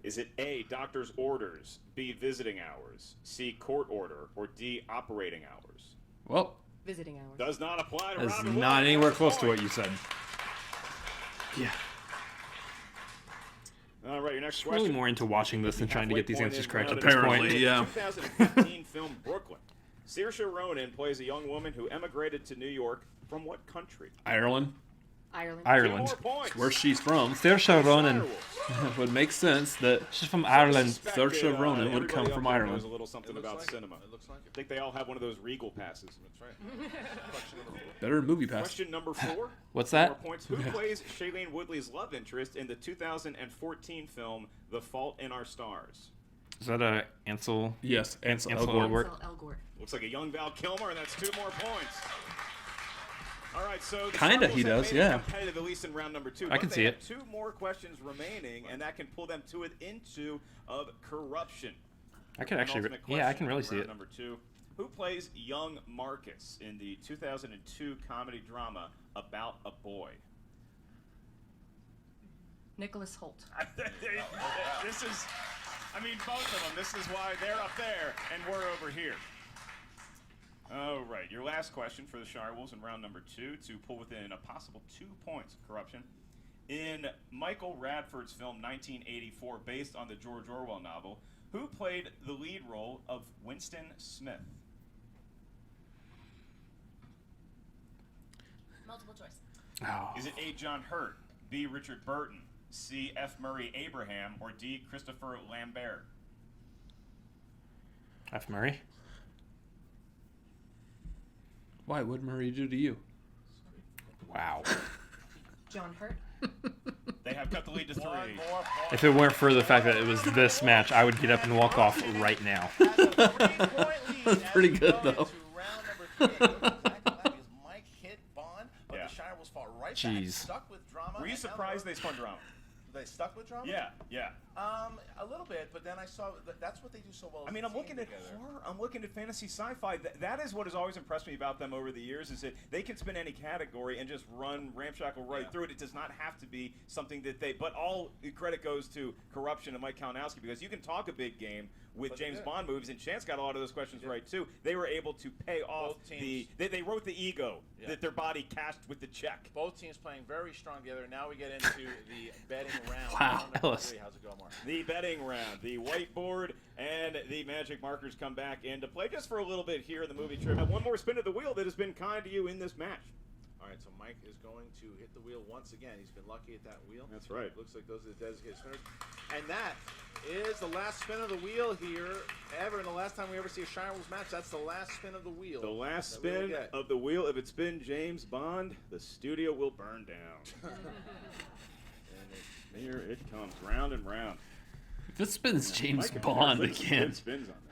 Is it A, doctor's orders, B, visiting hours, C, court order, or D, operating hours? Well, Visiting hours. Does not apply to that's Robert not Williams. anywhere close to what you said. Yeah. All right, your next I'm question. really more into watching this than trying to get these Halfway answers point correct in at this round point. Apparently, yeah. 2015 film Brooklyn. Saoirse Ronan plays a young woman who emigrated to New York from what country? Ireland. Ireland. 2 Ireland. more points. Where she's from. Saoirse Ronan. Shirewolves. Would make sense that She's from Ireland. Suspected, Saoirse Ronan would everybody come up from there Ireland. knows a little something about cinema. It looks like I it. think they all have one of those Regal passes. That's right. Question number 4. Better than movie pass. Question number 4. What's 4 that? points. Who plays Shailene Woodley's love interest in the 2014 film The Fault in Our Stars? Is that a Ansel? Yes, Ansel Ansel Elgort. Elgort. Ansel Elgort. Looks like a young Val Kilmer, and that's 2 more points. All right, so the Kinda Shirewolves he have does, made it yeah. competitive, at least in round number 2. I but can they see have it. 2 more questions remaining, and that can pull them to it into of Korruption. I can actually. Penultimate Yeah, I can question really of see round it. Number 2. Who plays young Marcus in the 2002 comedy drama About a Boy? Nicholas Holt. This is, I mean, both of them. This is why they're up there and we're over here. All right, your last question for the Shirewolves in round number 2 to pull within a possible 2 points of Korruption. In Michael Radford's film 1984, based on the George Orwell novel, who played the lead role of Winston Smith? Multiple choice. Oh. Is it A, John Hurt, B, Richard Burton, C, F. Murray Abraham, or D, Christopher Lambert? F. Murray. Why would Murray do to you? Wow. John Hurt. They have cut the lead to 3. If it weren't for the fact that it was this match, I would get up and walk off right now. That's pretty good, though. right Jeez. back, stuck with drama. Were you surprised they spun drama? They stuck with drama? Yeah. A little bit, but then I saw that's what they do so well. I mean, I'm looking at horror. I'm looking at fantasy sci-fi. That is what has always impressed me about them over the years, is that they can spin any category and just run ramshackle right through it. It does not have to be something that they. But all credit goes to Korruption and Mike Kalinowski, because you can talk a big game with James Bond movies, and Chance got a lot of those questions right too. They were able to pay off They wrote the ego that their body cast with the check. Both teams playing very strong together. Now we get into the betting round. Wow, Ellis. How's it going, Mark? The betting round, the whiteboard, and the magic markers come back into play just for a little bit here in the movie trip. One more spin of the wheel that has been kind to you in this match. All right, so Mike is going to hit the wheel once again. He's been lucky at that wheel. That's right. Looks like those are the designated spinners. And that is the last spin of the wheel here ever. And the last time we ever see a Shirewolves match, that's the last spin of the wheel. The last spin of the wheel. If it's been James Bond, the studio will burn down. And here it comes, round and round. If it spins James Bond again, Spins on that.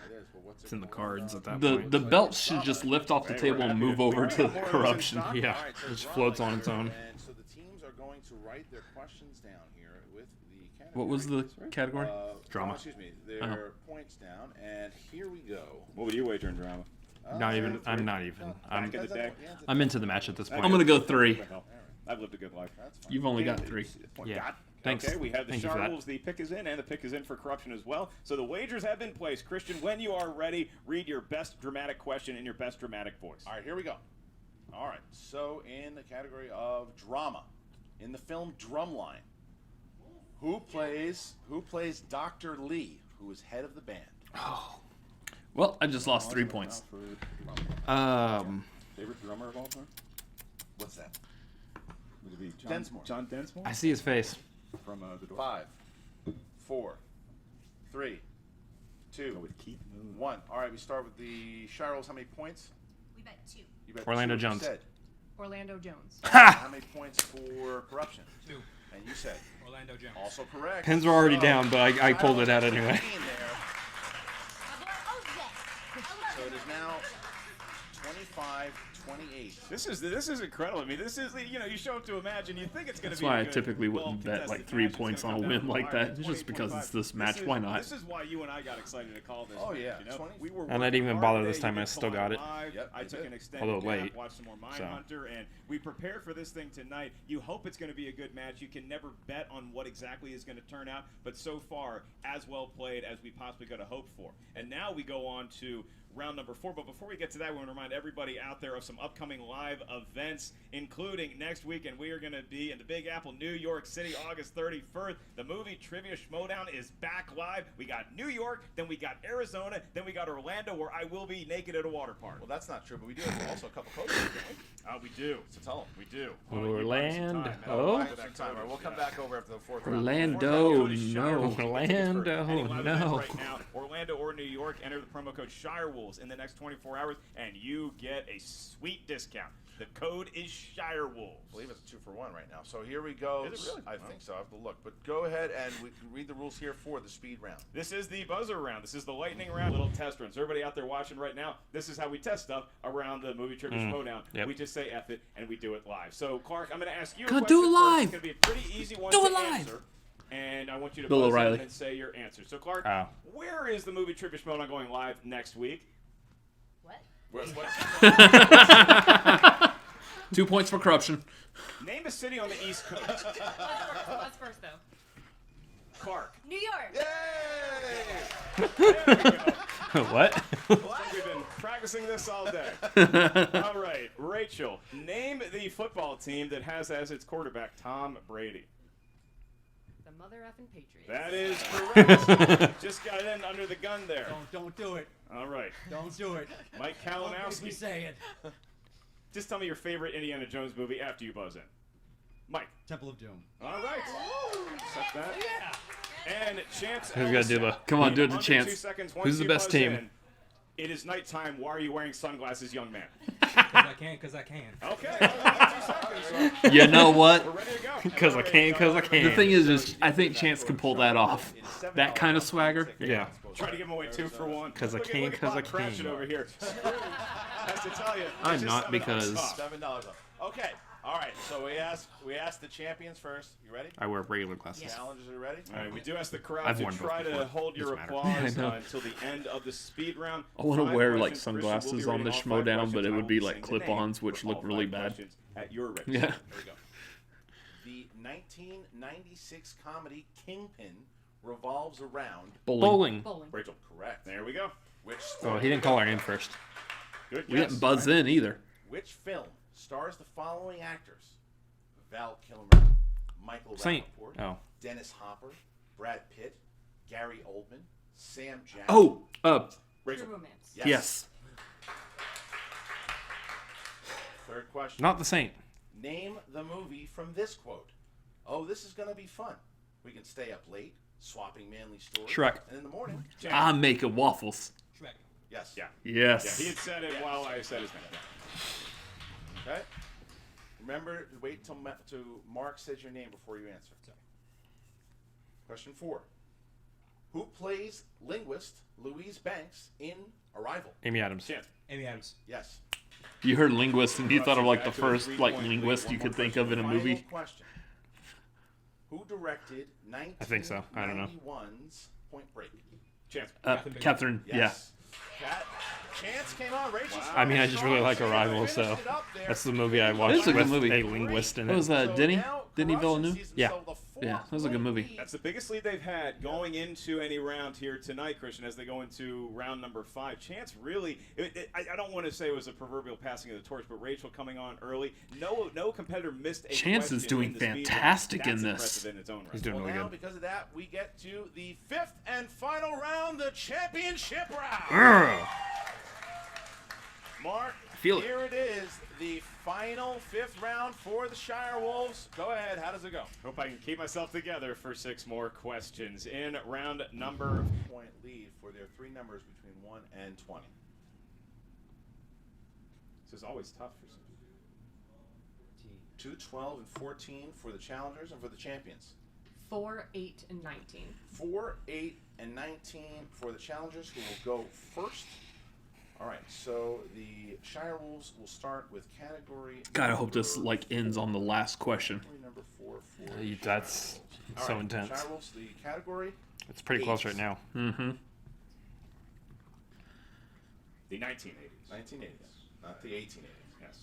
It's in the cards at that point. the belt should just lift off the table and move over to Korruption. Yeah, it just floats on its own. And so the teams are going to write their questions down here with the category. What was the category? Drama. Excuse me. Their points down, and here we go. What would you wager in drama? Not even. I'm not even. Back in the day? I'm into the match at this point. I'm gonna go 3. I've lived a good life. You've only got 3. Yeah. Thanks. Okay, we have the Thank you for that. Shirewolves. The pick is in, and the pick is in for Korruption as well. So the wagers have been placed. Christian, when you are ready, read your best dramatic question in your best dramatic voice. All right, here we go. All right, so in the category of drama, in the film Drumline, who plays Dr. Lee, who is head of the band? Oh. Well, I just lost 3 points. Favorite drummer of all time? What's that? Would it be Densmore. John Densmore? I see his face. From the door. 5, 4, 3, 2, Go with Keith Moon. 1. All right, we start with the Shirewolves. How many points? We bet 2. You bet Orlando 2. Jones. You said. Orlando Jones. How many points for Korruption? 2. And you said. Orlando Jones. Also correct. Pins were already So, down, but I pulled it out Shirewolves anyway. 15 there. Oh, yes. So it is now 25-28. This is incredible. I mean, this is, you show up to a match and you think it's going to That's be why a I good, typically wouldn't bet like 3 points on a win like that, just because it's this match. Why not? This is why you and I got excited to call this. Oh, match, yeah. We were And I didn't even working bother hard this today. time, You I still got it. live. Yep, I you took did. an extended Although gap, late, watched some more so. Mindhunter, and we prepared for this thing tonight. You hope it's going to be a good match. You can never bet on what exactly is going to turn out, but so far, as well played as we possibly could have hoped for. And now we go on to round number 4. But before we get to that, we want to remind everybody out there of some upcoming live events, including next weekend. We are going to be in the Big Apple, New York City, August 31st. The movie Trivia Schmoedown is back live. We got New York, then we got Arizona, then we got Orlando, where I will be naked at a water park. Well, that's not true, but we do have also a couple coaches, don't we? We do. So tell them. We do. Orlando. All right, we'll come back over after the 4th round. Orlando, Go to no. Shirewolves. Orlando, Any live events no. Right now, Orlando or New York, enter the promo code Shirewolves in the next 24 hours, and you get a sweet discount. The code is Shirewolves. I believe it's a 2-for-1 right now. So here we go. Is it really? I think so. I have to look. But go ahead and we can read the rules here for the speed round. This is the buzzer round. This is the lightning round. Little test run. So everybody out there watching right now, this is how we test stuff around the movie Trivia Schmoedown. Yep. We just say F it, and we do it live. So, Clark, I'm going to ask you a Go question do it first. live. It's going to be a pretty easy one Do to it live. answer. And I want you to Bill buzz O'Reilly. in and say your answer. So, Clark, Oh. where is the movie Trivia Schmoedown going live next week? What? 2 points for Korruption. Name a city on the East Coast. That's first, though. Clark. New York. Yay! There we go. What? We've been practicing this all day. All right, Rachel, name the football team that has as its quarterback Tom Brady. The mother effing Patriots. That is correct. Just got in under the gun there. Don't do it. All right, Don't do it. Mike Don't make me Kalinowski. say it. Just tell me your favorite Indiana Jones movie after you buzz in. Mike. Temple of Doom. All right. Accept that. Yeah. And Chance. Who's got to do the? Come on, do it to under Chance. 2 seconds, once Who's the you best buzz team? in, it is nighttime. Why are you wearing sunglasses, young man? Because I can. Okay. Well, 2 seconds. So You know what? we're ready to go. Because I can, because I can. The thing is I think Chance can pull that off. That kind of swagger. Yeah. Try to give him away 2 for 1. 'Cause I Look at- can, look at 'cause Bob I can. Cratchit over here. Has to tell you. I'm it's just not $7 because- off. $7 off. Okay. All right, so we asked the champions first. You ready? I wear regular glasses. Challengers, are you ready? All right, we do ask the crowd I've to worn both try to before. hold your Doesn't matter. applause Yeah, I know. until the end of the speed round. I want to 5 wear like questions. Christian will be sunglasses on the reading all 5 Schmoedown, but questions. it I would will be saying like the clip-ons, name which for look all really 5 bad. questions At your ready. Yeah. There we go. The 1996 comedy Kingpin revolves around Bowling. Bowling. Rachel. Correct. There we go. Which Oh, he didn't call our name first. Good We guess. didn't buzz in either. Which film stars the following actors? Val Kilmer, Michael Saint. Rappaport, Oh. Dennis Hopper, Brad Pitt, Gary Oldman, Sam Jackson. Oh, Rachel. True Romance. yes. Third question. Not the Saint. Name the movie from this quote. Oh, this is going to be fun. We can stay up late, swapping manly stories. Shrek. And in the morning. I'm making waffles. Shrek. Yes. Yeah. Yes. Yeah, he had said it while I said his name. Okay. Remember to wait till Mark says your name before you answer. Sorry. Question 4. Who plays linguist Louise Banks in Arrival? Amy Adams. Chance. Amy Adams. Yes. You heard linguist, and you thought of like the Back to the first like 3-point linguist lead. you One could more think of in a Final movie. question. Who directed 1991's I think so. I don't know. Point Break? Chance. Catherine. Yes. Chance came on. Rachel. I mean, I just really like Arrival, so that's the movie I watched It's a good with movie. a linguist in What it. was that? Denny Villeneuve? Yeah. Yeah, that was a good movie. That's the biggest lead they've had going into any round here tonight, Christian, as they go into round number 5. Chance really, I don't want to say it was a proverbial passing of the torch, but Rachel coming on early. No competitor missed a Chance is question doing in the speed round. fantastic That's in this. impressive in its own right. He's doing Well, really now, good. because of that, we get to the 5th and final round, the championship round. Ugh. Mark, feel it. here it is, the final 5th round for the Shirewolves. Go ahead, how does it go? Hope I can keep myself together for 6 more questions in round number. Point lead for their 3 numbers between 1 and 20. This is always tough for some. 2, 12, and 14 for the challengers and for the champions. 4, 8, and 19. 4, 8, and 19 for the challengers, who will go first. All right, so the Shirewolves will start with category. God, I hope this like ends on the last question. Category number 4 for That's All so right, intense. Shirewolves, the category. It's pretty close right now. Mm-hmm. The 1980s. 1980s, not the 1880s. Yes.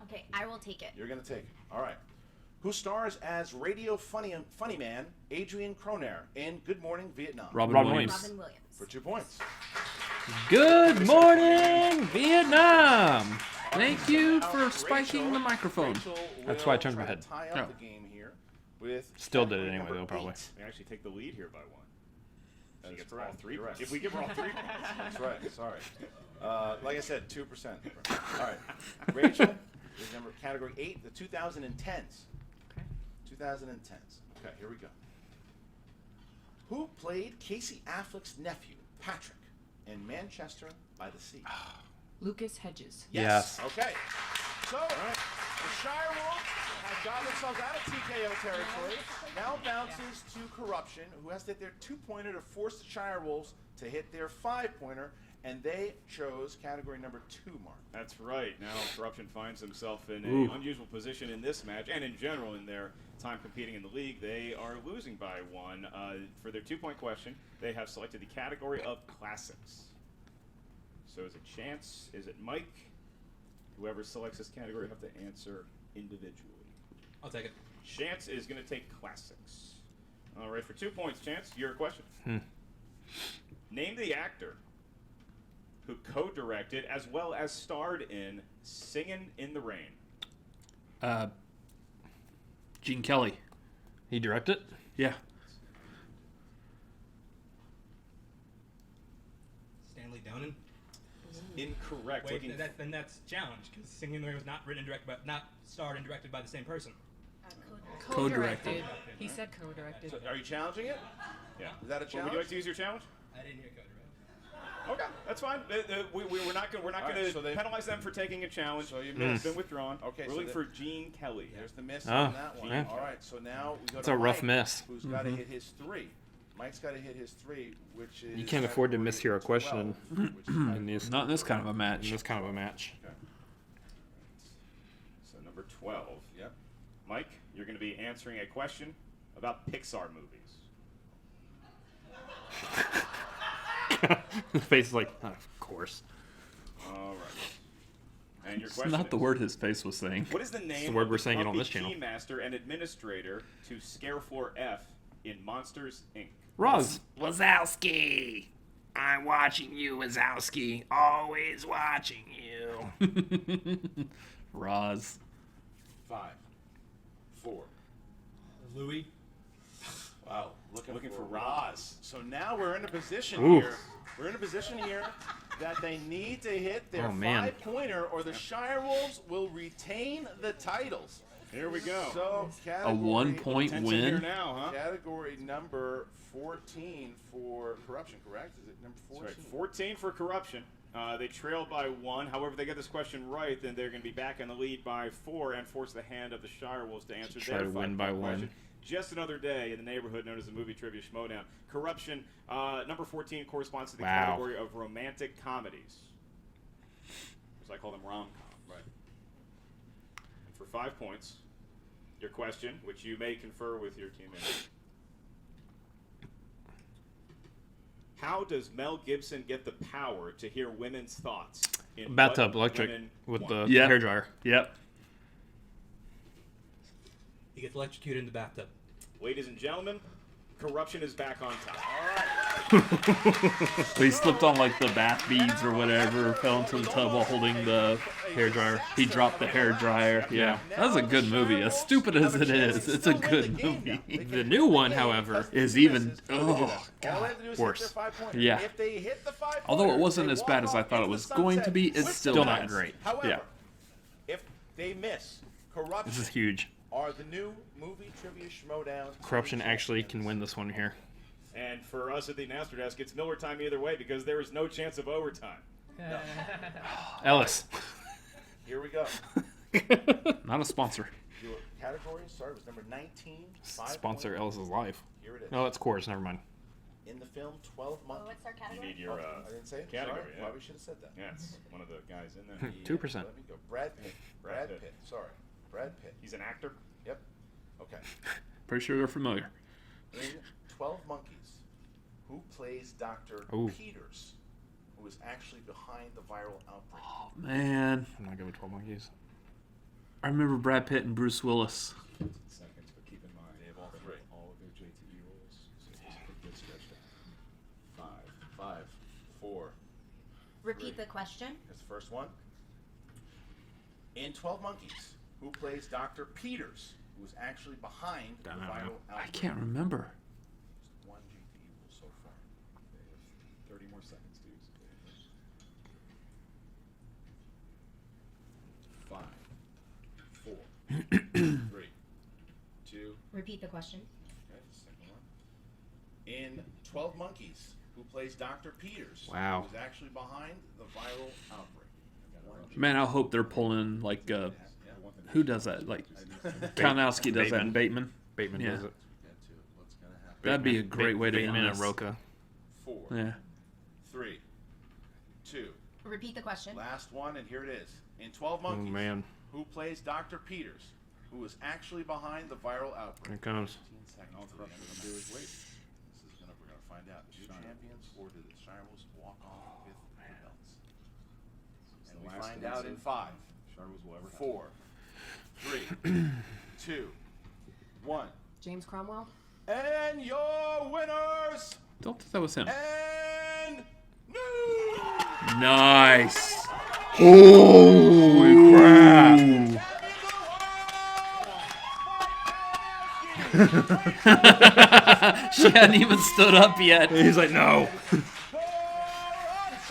Okay, I will take it. You're gonna take it. All right. Who stars as radio funny man Adrian Cronair in Good Morning Vietnam? Robin Robin Williams. Robin Williams. For 2 points. Good morning, Vietnam. Thank you Now, for spiking the microphone. Rachel That's why I will turned my try head. to tie up Oh. the game here with Still did it category anyway, number though, probably. 8. We actually take the lead here by 1. That She is gets all correct. 3 You're points. right. If we give her all 3 points. That's right. Sorry. Like I said, 2%. All right. Rachel, is number category 8, the 2010s. Okay. 2010s. Okay, here we go. Who played Casey Affleck's nephew, Patrick, in Manchester by the Sea? Lucas Hedges. Yes. Okay. So, the Shirewolves have got themselves out of TKO territory. Now bounces to Korruption, who has to hit their 2-pointer to force the Shirewolves to hit their 5-pointer, and they chose category number 2, Mark. That's right. Now Korruption finds himself in an unusual position in this match, and in general in their time competing in the league. They are losing by 1. For their 2-point question, they have selected the category of classics. So is it Chance? Is it Mike? Whoever selects this category have to answer individually. I'll take it. Chance is going to take classics. All right, for 2 points, Chance, your question. Name the actor who co-directed as well as starred in Singin' in the Rain. Gene Kelly. He directed? Yeah. Stanley Donen. Incorrect. Wait, Looking- then that's challenge because Singing in the Rain was not written and directed, not starred and directed by the same person. Co-directed. He said co-directed. So, are you challenging it? yeah. Is that a Would challenge? you like to use your challenge? I didn't hear co-directed. Okay, that's fine. We're not going right, to so they- penalize them for taking a challenge. So you It's missed. been withdrawn. Okay, We're so looking that- for Gene Kelly. There's the miss Oh, on that one. yeah. All right, so now we go It's to a rough Mike, miss. who's got to hit his 3. Mike's got to hit his 3, which is... You can't afford to category mishear a question 12, which is in this Not in this kind of a in match. this kind of a match. Okay. 12. Yep. Mike, you're going to be answering a question about Pixar movies. The face is like, of course. All right. And your It's question not the is, word his face was saying. what is the name the word of we're the saying it on grumpy this channel. keymaster and administrator to Scare Floor F in Monsters, Inc.? Roz. Wazowski. I'm watching you, Wazowski. Always watching you. Roz. 5, 4. Louis. Wow. Looking for Roz. So now we're in a position Ooh. here. We're in a position here that they need to hit their Oh, man. 5-pointer or the Shirewolves will retain the titles. Here we go. So A category, 1-point Tension here win. now, huh? category number 14 for Korruption, correct? Is it number 14? That's right. 14 for Korruption. They trailed by 1. However, if they get this question right, then they're going to be back in the lead by 4 and force the hand of the Shirewolves to answer Try their to win 5-point by 1. question. Just another day in the neighborhood known as the Movie Trivia Schmoedown. Korruption, number 14, corresponds to the Wow. category of romantic comedies. As I call them rom-com. Right. And for 5 points, your question, which you may confer with your teammate. How does Mel Gibson get the power to hear women's thoughts in Bathtub What electric Women with Want? the Yeah. hairdryer. Yep. He gets electrocuted in the bathtub. Ladies and gentlemen, Korruption is back on top. So he slipped on like the bath beads or whatever, fell into the tub while holding the Hairdryer. He dropped the hair dryer. Yeah, that was a good movie. As stupid as it is, it's a good movie. The new one, however, Is even All they have to do is hit worse. their 5-pointer. Yeah. If they hit the 5-pointer, Although it wasn't they as walk bad as I off thought it into was the going to sunset be, it's with still the not points. great. However, Yeah. if they miss, Korruption this is huge. are the new movie trivia Schmoedown. Corruption actually can win this one here. And for us at the announcer desk, it's Miller time either way because there is no chance of overtime. Ellis. Here we go. Not a sponsor. Your category, sorry, was number 19. 5 Sponsor points. Ellis's life. Here it is. No, that's Coors. Never mind. In the film 12 Monkeys. What's our You category? need your I didn't say it. category. Sorry. Yeah. Why we should have said that. Yeah, it's one of the guys in there. 2%. Let me go. Brad Pitt. Brad Brad Pitt. Pitt. Sorry. Brad Pitt. He's an actor. Yep. Okay. Pretty sure they're familiar. In 12 Monkeys, who plays Dr. Ooh. Peters, who is actually behind the viral outbreak? Oh man, I'm not good with 12 monkeys. I remember Brad Pitt and Bruce Willis. Seconds, but keep in mind They have all three. all of their JTE rules. So it's a good stretch down. 5, 4. Repeat the question. Here's the first one. In 12 Monkeys, who plays Dr. Peters, who is actually behind the Don't know. viral I outbreak? can't remember. Just one GTE rule so far. 30 more seconds, dudes. 5, 4, 3, 2. Repeat the question. Okay, the second one. In 12 Monkeys, who plays Dr. Peters, Wow. who's actually behind the viral outbreak? One Man, I hope they're pulling like who does that? Like Kalinowski does that in Bateman. Bateman Yeah. does it. Get to what's going to happen. That'd be a great way to Bateman end and this. Roca. 4, Yeah. 3, 2. Repeat the question. Last one, and here it is. In 12 Oh, Monkeys, man. who plays Dr. Peters, who is actually behind the viral outbreak? Here it comes. 15 seconds. All we're going to do is wait. We're going to find out. Two champions, or do the Shirewolves walk on with the belts? And we last find out in answer. 5, Shirewolves will ever 4, 3, 2, 1. James Cromwell. And your winners Don't think that was him. and new Nice. Holy crap. She hadn't even stood up yet. He's like, no.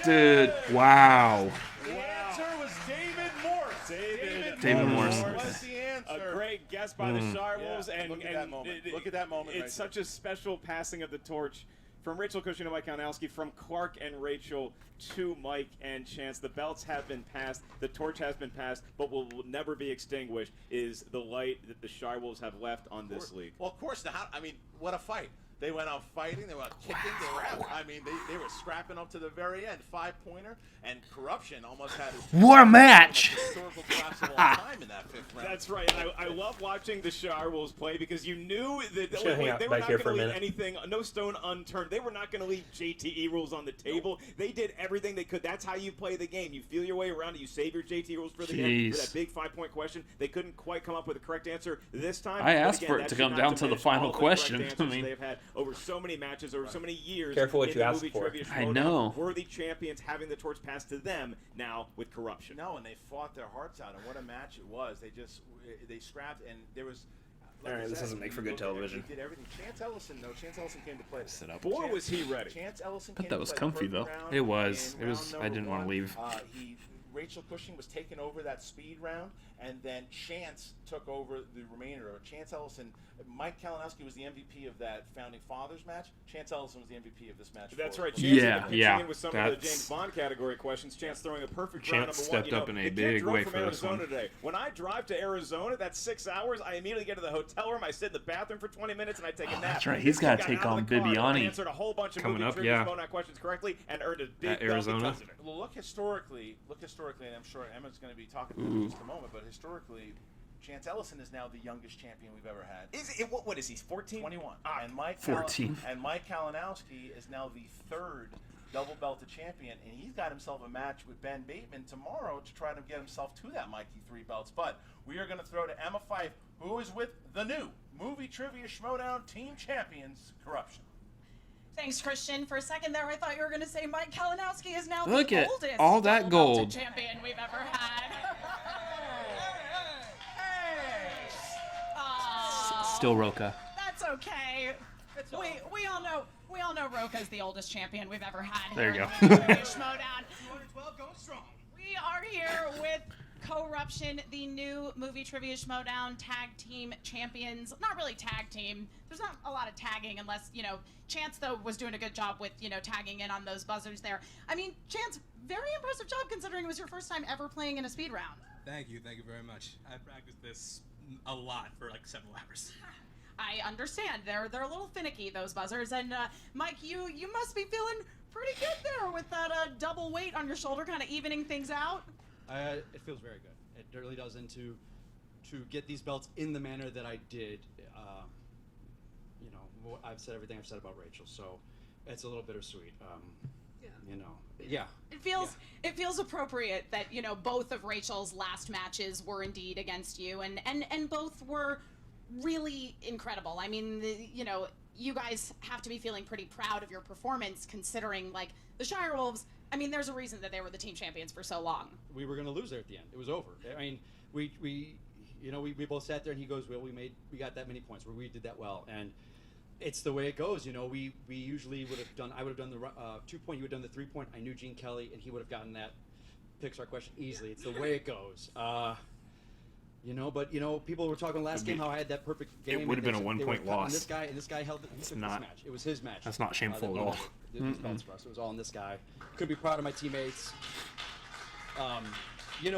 Dude. Wow. The answer was David Morse. David Morse. was the answer. A great guess by the Shirewolves, Yeah, and look at that moment. Look at that moment It's right such a special passing of the torch from Rachel Cushing and Mike Kalinowski, from Clark and Rachel to Mike and Chance. The belts have been passed, the torch has been passed, but will never be extinguished. Is the light that the Shirewolves have left on this league? Well, of course. Now, I mean, what a fight. They went out fighting. They went out kicking. They were out. I mean, they were scrapping up to the very end. 5-pointer, and Korruption almost had his What a match! Historical collapse of all time in that 5th round. That's right. And I love watching the Shirewolves play because you knew that Just gonna hang out they were back not here going for a to leave minute. anything, no stone unturned. They were not going to leave JTE rules on the table. They did everything they could. That's how you play the game. You feel your way around it. You save your JTE rules for the end. For that big 5-point question, they couldn't quite come up with a correct answer this time. I asked for it to come down to the final question. I mean, they've had over so many matches, over so many years. Careful what in you the ask movie for. Trivia I Schmoedown. know. Worthy champions having the torch passed to them now with Korruption. No, and they fought their hearts out, and what a match it was. They scrapped, and there was. All right, this doesn't make for good television. He did everything. Chance Ellison came to play. Sit up. Boy, was he ready. Chance Ellison I came thought that to was play comfy, the though. perfect round It was. in It was. round I didn't want to number leave. Rachel Cushing was taking over that speed round, and then Chance took over the remainder of it. Chance Ellison, Mike Kalinowski was the MVP of that Founding Fathers match. Chance Ellison was the MVP of this match. That's right. for- Chance Yeah, pitching yeah, in with some of the James Bond category questions. Chance throwing a perfect round Chance number one. stepped up in a the kid big drove way from for this Arizona one. today. When I drive to Arizona, that's 6 hours. I immediately get to the hotel room. I sit in the bathroom for 20 minutes and I take a nap. That's right. He's This got kid to take out on of the car, Bibiani. Answered a whole bunch of Coming movie up, trivia yeah. Schmoedown questions correctly and earned a big At belt Arizona? because of it. Well, look historically, and I'm sure Emma's going to be talking about it in just a moment, but historically, Chance Ellison is now the youngest champion we've ever had. What is he, 14? 21. Ah, And Mike 14. And Mike Kalinowski is now the 3rd double belted champion, and he's got himself a match with Ben Bateman tomorrow to try to get himself to that Mikey 3 belts. But we are going to throw to Emma Fife, who is with the new Movie Trivia Schmoedown Team Champions, Korruption. Thanks, Christian. For a second there, I thought you were going to say Mike Kalinowski is now Look the at oldest all that double-belted gold. champion we've ever had. Still Roka. That's okay. We all know Roka's the oldest champion we've ever had. There here you in go. the Movie Schmoedown. 212 going strong. We are here with Korruption, the new Movie Trivia Schmoedown tag team champions. Not really tag team. There's not a lot of tagging unless, Chance, though, was doing a good job with, tagging in on those buzzers there. I mean, Chance, very impressive job considering it was your first time ever playing in a speed round. Thank you very much. I practiced this a lot for like several hours. I understand. They're a little finicky, those buzzers. And, Mike, you must be feeling pretty good there with that double weight on your shoulder kind of evening things out. It feels very good. It really does. And to get these belts in the manner that I did, I've said everything I've said about Rachel, so it's a little bittersweet. Yeah. It feels appropriate that both of Rachel's last matches were indeed against you, and both were really incredible. I mean, you guys have to be feeling pretty proud of your performance, considering like the Shirewolves. I mean, there's a reason that they were the team champions for so long. We were going to lose there at the end. It was over. I mean, we both sat there and he goes, well, we got that many points where we did that well. And it's the way it goes. We usually would have done, I would have done the 2-point, you would have done the 3-point. I knew Gene Kelly and he would have gotten that Pixar question easily. It's the way it goes. But people were talking last game how I had that perfect game. It would have been a 1-point loss. And this guy held it. He took not. this match. It was his match. That's not shameful at all. These belts for us. It was all on this guy. Could be proud of my teammates.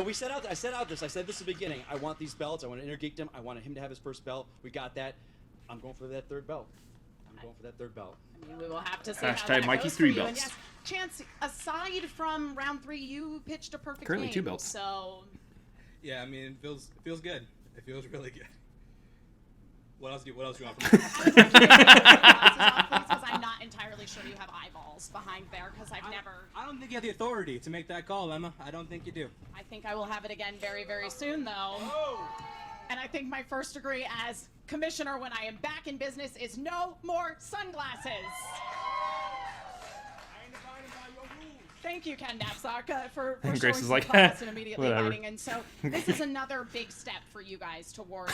We set out. I said this at the beginning. I want these belts. I want to intergeek them. I want him to have his first belt. We got that. I'm going for that 3rd belt. I mean, we will have to see Hashtag how that Mikey goes 3 for you. belts. And yes, Chance, aside from round 3, you pitched a perfect Currently game. 2 belts. So Yeah, I mean, it feels good. It feels really good. What else do you want from me? because I'm not entirely sure you have eyeballs behind there because I've never. I don't think you have the authority to make that call, Emma. I don't think you do. I think I will have it again very, very soon, though. And I think my first degree as commissioner when I am back in business is no more sunglasses. Thank you, Ken Knapsack, for And showing Grace is some like, class and immediately whatever. hiding. And so this is another big step for you guys towards.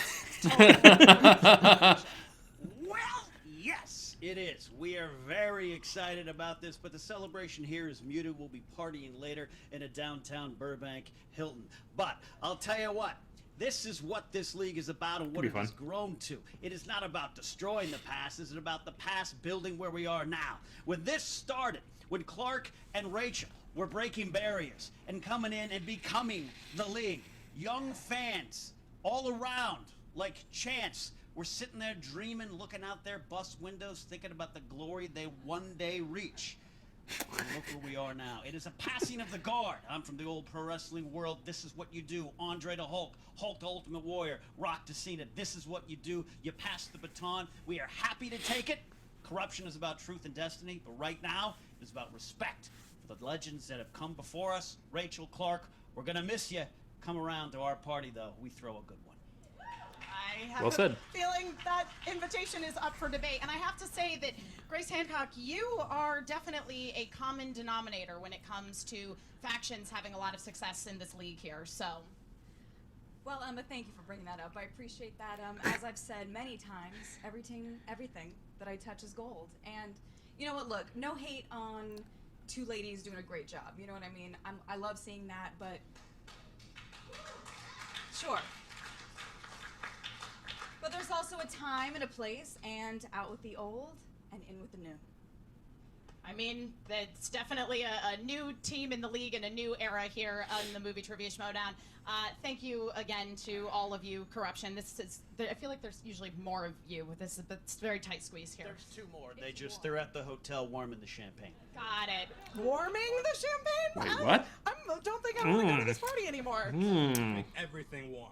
Well, yes, it is. We are very excited about this, but the celebration here is muted. We'll be partying later in a downtown Burbank Hilton. But I'll tell you what. This is what this league is about and what it has grown to. It is not about destroying the past. It is about the past building where we are now. When this started, when Clark and Rachel were breaking barriers and coming in and becoming the league, young fans all around, like Chance, were sitting there dreaming, looking out their bus windows, thinking about the glory they one day reach. And look where we are now. It is a passing of the guard. I'm from the old pro wrestling world. This is what you do. Andre to Hulk, Hulk to Ultimate Warrior, Rock to Cena. This is what you do. You pass the baton. We are happy to take it. Corruption is about truth and destiny, but right now it is about respect for the legends that have come before us. Rachel, Clark, we're going to miss you. Come around to our party, though. We throw a good one. I have Well said. a feeling that invitation is up for debate. And I have to say that, Grace Hancock, you are definitely a common denominator when it comes to factions having a lot of success in this league here. So, well, Emma, thank you for bringing that up. I appreciate that. As I've said many times, everything that I touch is gold. And you know what? Look, no hate on two ladies doing a great job. You know what I mean? I love seeing that, but sure. But there's also a time and a place, and out with the old and in with the new. I mean, it's definitely a new team in the league and a new era here on the Movie Trivia Schmoedown. Thank you again to all of you, Korruption. I feel like there's usually more of you with this, but it's very tight squeeze here. There's two more. They're at the hotel warming the champagne. Got it. Warming the champagne? Wait, what? I don't think I want to go to this party anymore. Make everything warm.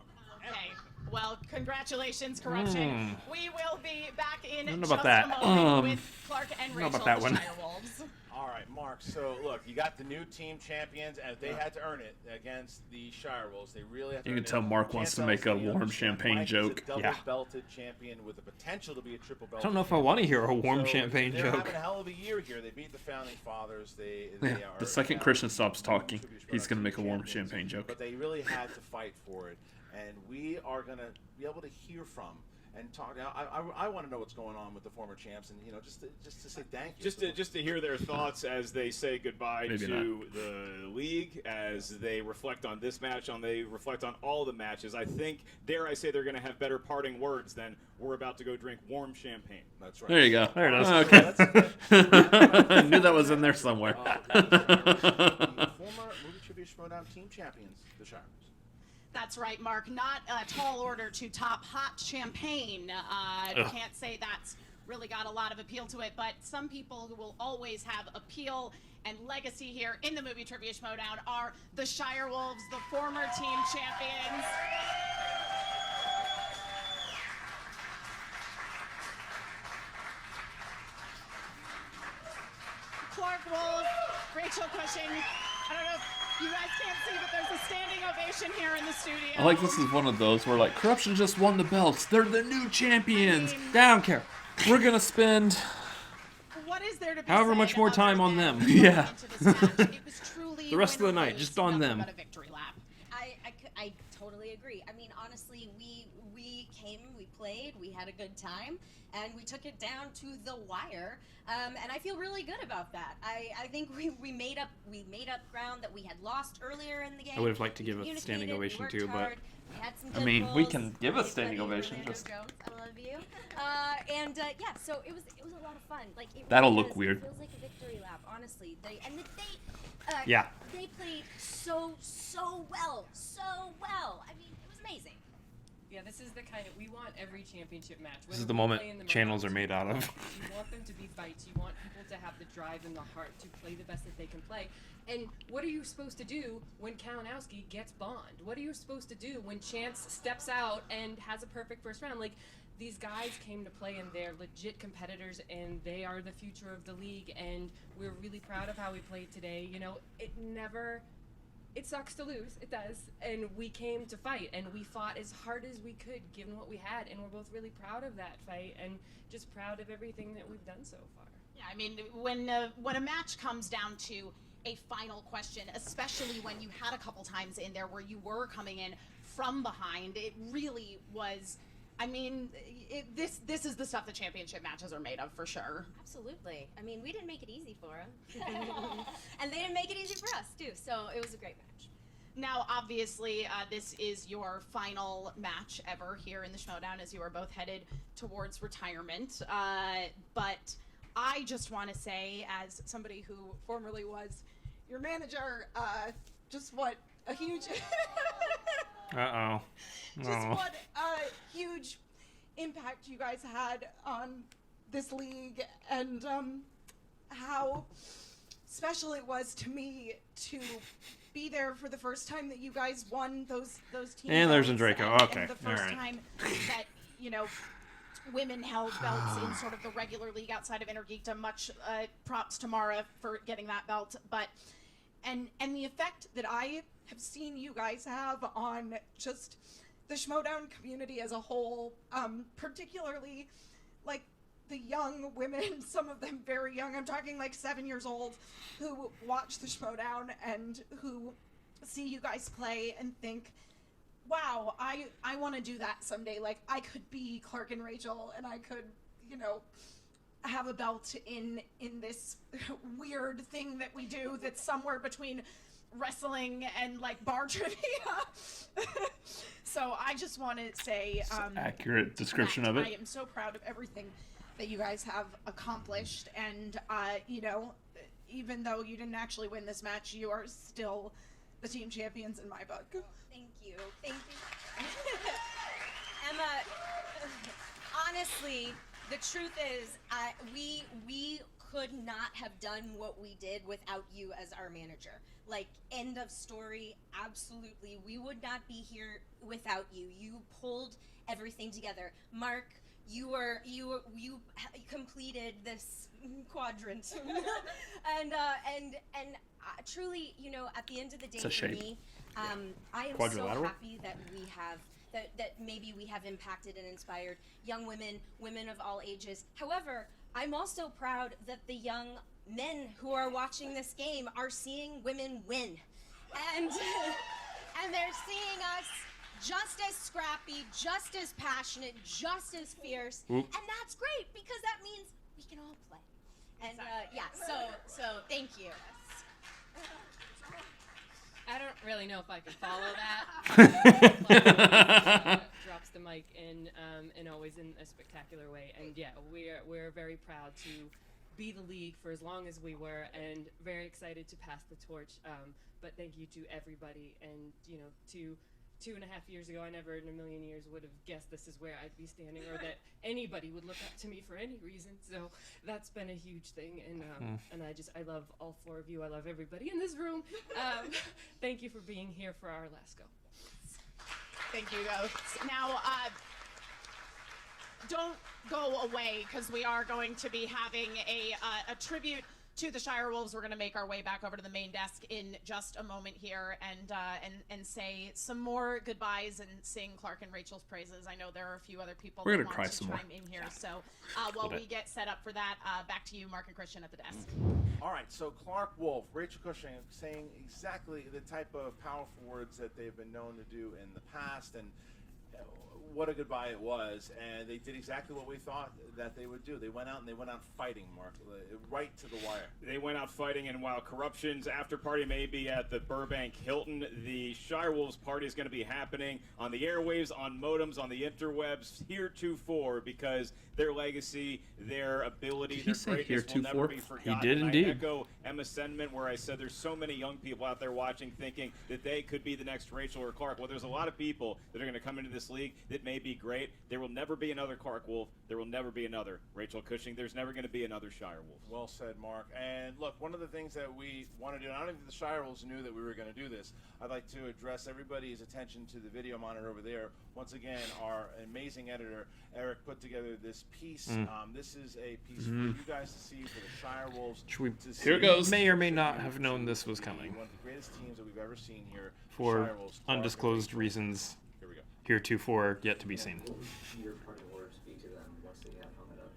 Okay. Well, congratulations, Korruption. We will be back in I don't know just about that. a moment with Clark and I don't know Rachel, about that the one. Shirewolves. All right, Mark. So look, you got the new team champions, and they had to earn it against the Shirewolves. They really have to. You earn can tell it. Mark wants to make a warm champagne joke. Mike is a Yeah. double-belted champion with the potential to be a triple belt. I don't know if I want to hear a warm So champagne they're joke. having a hell of a year here. They beat the founding fathers. They Yeah, are the second now Christian stops talking, Tribute Schmoedown he's going to make a warm champions, champagne joke. But they really had to fight for it, and we are going to be able to hear from and talk. Now, I want to know what's going on with the former champs, and just to say thank you. Just to hear their thoughts as they say goodbye Maybe to the league, as they reflect on this match, they reflect on all the matches. I think, dare I say, they're going to have better parting words than we're about to go drink warm champagne. That's right. There you go. There it is. Oh, Okay. I knew that was in there somewhere. The former Movie Trivia Schmoedown team champions, the Shirewolves. That's right, Mark. Not a tall order to top hot champagne. Can't say that's really got a lot of appeal to it, but some people who will always have appeal and legacy here in the Movie Trivia Schmoedown are the Shirewolves, the former team champions. Clark Wolf, Rachel Cushing. I don't know if you guys can't see, but there's a standing ovation here in the studio. I like this is one of those where, like, Korruption just won the belts. They're the new champions. I don't care. We're going to spend What is there to be however said much more time on them. going Yeah. into this match? It was truly The rest of the win or night, lose, just on nothing them. but a victory lap. I totally agree. I mean, honestly, we came, we played, we had a good time, and we took it down to the wire. And I feel really good about that. I think we made up ground that we had lost earlier in the game. I would have liked to give a We standing communicated, ovation we too, worked but hard, we had some I good mean, we pulls. can give a Hey, standing buddy, ovation. Orlando Just Jones, I love you. Yeah, so it was a lot of fun. Like it That'll really look was. weird. It feels like a victory lap, honestly. They Yeah. They played so well. I mean, it was amazing. Yeah, this is the kind of, we want every championship match. This is whether the we moment play in the channels are Mirage, made out of. You want them to be fights. You want people to have the drive and the heart to play the best that they can play. And what are you supposed to do when Kalinowski gets Bond? What are you supposed to do when Chance steps out and has a perfect first round? Like, these guys came to play and they're legit competitors and they are the future of the league, and we're really proud of how we played today. You know, it sucks to lose, it does, and we came to fight and we fought as hard as we could given what we had, and we're both really proud of that fight and just proud of everything that we've done so far. Yeah, I mean, when a match comes down to a final question, especially when you had a couple times in there where you were coming in from behind, it really was. I mean, this is the stuff the championship matches are made of, for sure. Absolutely. I mean, we didn't make it easy for them, and they didn't make it easy for us too. So it was a great match. Now, obviously, this is your final match ever here in the Schmoedown, as you are both headed towards retirement. But I just want to say, as somebody who formerly was your manager, just what a huge... Uh-oh. Just what a huge impact you guys had on this league and how special it was to me to be there for the first time that you guys won those team And there's belts, Draco. Okay, And the first all right. time that, you know, women held belts in sort of the regular league outside of Intergeekdom. Much props to Mara for getting that belt. But and the effect that I have seen you guys have on just the Schmoedown community as a whole, particularly like the young women, some of them very young, I'm talking like 7 years old, who watch the Schmoedown and who see you guys play and think, wow, I want to do that someday. Like, I could be Clark and Rachel, and I could, you know, have a belt in this weird thing that we do that's somewhere between wrestling and, like, bar trivia. So I just want to say... accurate description of it. I am so proud of everything that you guys have accomplished, and, you know, even though you didn't actually win this match, you are still the team champions in my book. Thank you. Thank you. Emma, honestly, the truth is, we could not have done what we did without you as our manager. Like, end of story, absolutely. We would not be here without you. You pulled everything together. Mark, you completed this quadrant. and truly, you know, at the end of the day, for me, I am so happy that we have that maybe we have impacted and inspired young women of all ages. However, I'm also proud that the young men who are watching this game are seeing women win, and they're seeing us just as scrappy, just as passionate, just as fierce, and that's great because that means we can all play. And so thank you. I don't really know if I can follow that. Drops the mic and always in a spectacular way. And yeah, we're very proud to be the league for as long as we were, and very excited to pass the torch. But thank you to everybody. And you know, two and a half years ago, I never in a million years would have guessed this is where I'd be standing, or that anybody would look up to me for any reason. So that's been a huge thing, and I love all four of you. I love everybody in this room. Thank you for being here for our last go. Thank you, guys. Now, don't go away, because we are going to be having a tribute to the Shirewolves. We're going to make our way back over to the main desk in just a moment here and say some more goodbyes and sing Clark and Rachel's praises. I know there are a few other people that want to chime in here. So while we get set up for that, back to you, Mark and Christian at the desk. All right, so Clark Wolf, Rachel Cushing saying exactly the type of powerful words that they've been known to do in the past, and what a goodbye it was, and they did exactly what we thought that they would do. They went out fighting, Mark, right to the wire. They went out fighting, and while Korruption's after party may be at the Burbank Hilton, the Shirewolves party is going to be happening on the airwaves, on modems, on the interwebs, heretofore, because their legacy, their ability, their greatness will never be forgotten. He did indeed. I echo Emma's sentiment where I said there's so many young people out there watching thinking that they could be the next Rachel or Clark. Well, there's a lot of people that are going to come into this league that may be great. There will never be another Clark Wolf. There will never be another Rachel Cushing. There's never going to be another Shirewolf. Well said, Mark. And look, one of the things that we want to do, and I don't think the Shirewolves knew that we were going to do this, I'd like to address everybody's attention to the video monitor over there. Once again, our amazing editor, Eric, put together this piece. This is a piece for you guys to see, for the Shirewolves. Here it goes. May or may not have known this was coming. One of the greatest teams that we've ever seen here. For Shirewolves, undisclosed reasons. Here we go. Heretofore yet to be seen. Your parting words be to them once they have hung it up.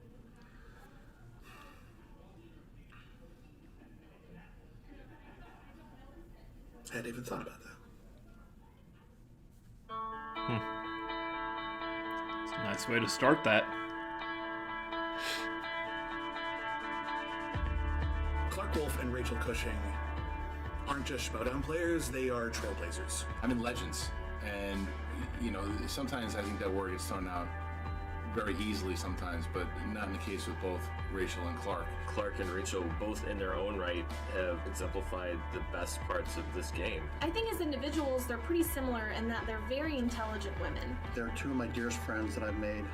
I hadn't even thought about that. It's a nice way to start that. Clark Wolf and Rachel Cushing aren't just Schmoedown players, they are trailblazers. I mean, legends. And, you know, sometimes I think that word gets thrown out very easily sometimes, but not in the case with both Rachel and Clark. Clark and Rachel, both in their own right, have exemplified the best parts of this game. I think as individuals, they're pretty similar in that they're very intelligent women. They're two of my dearest friends that I've made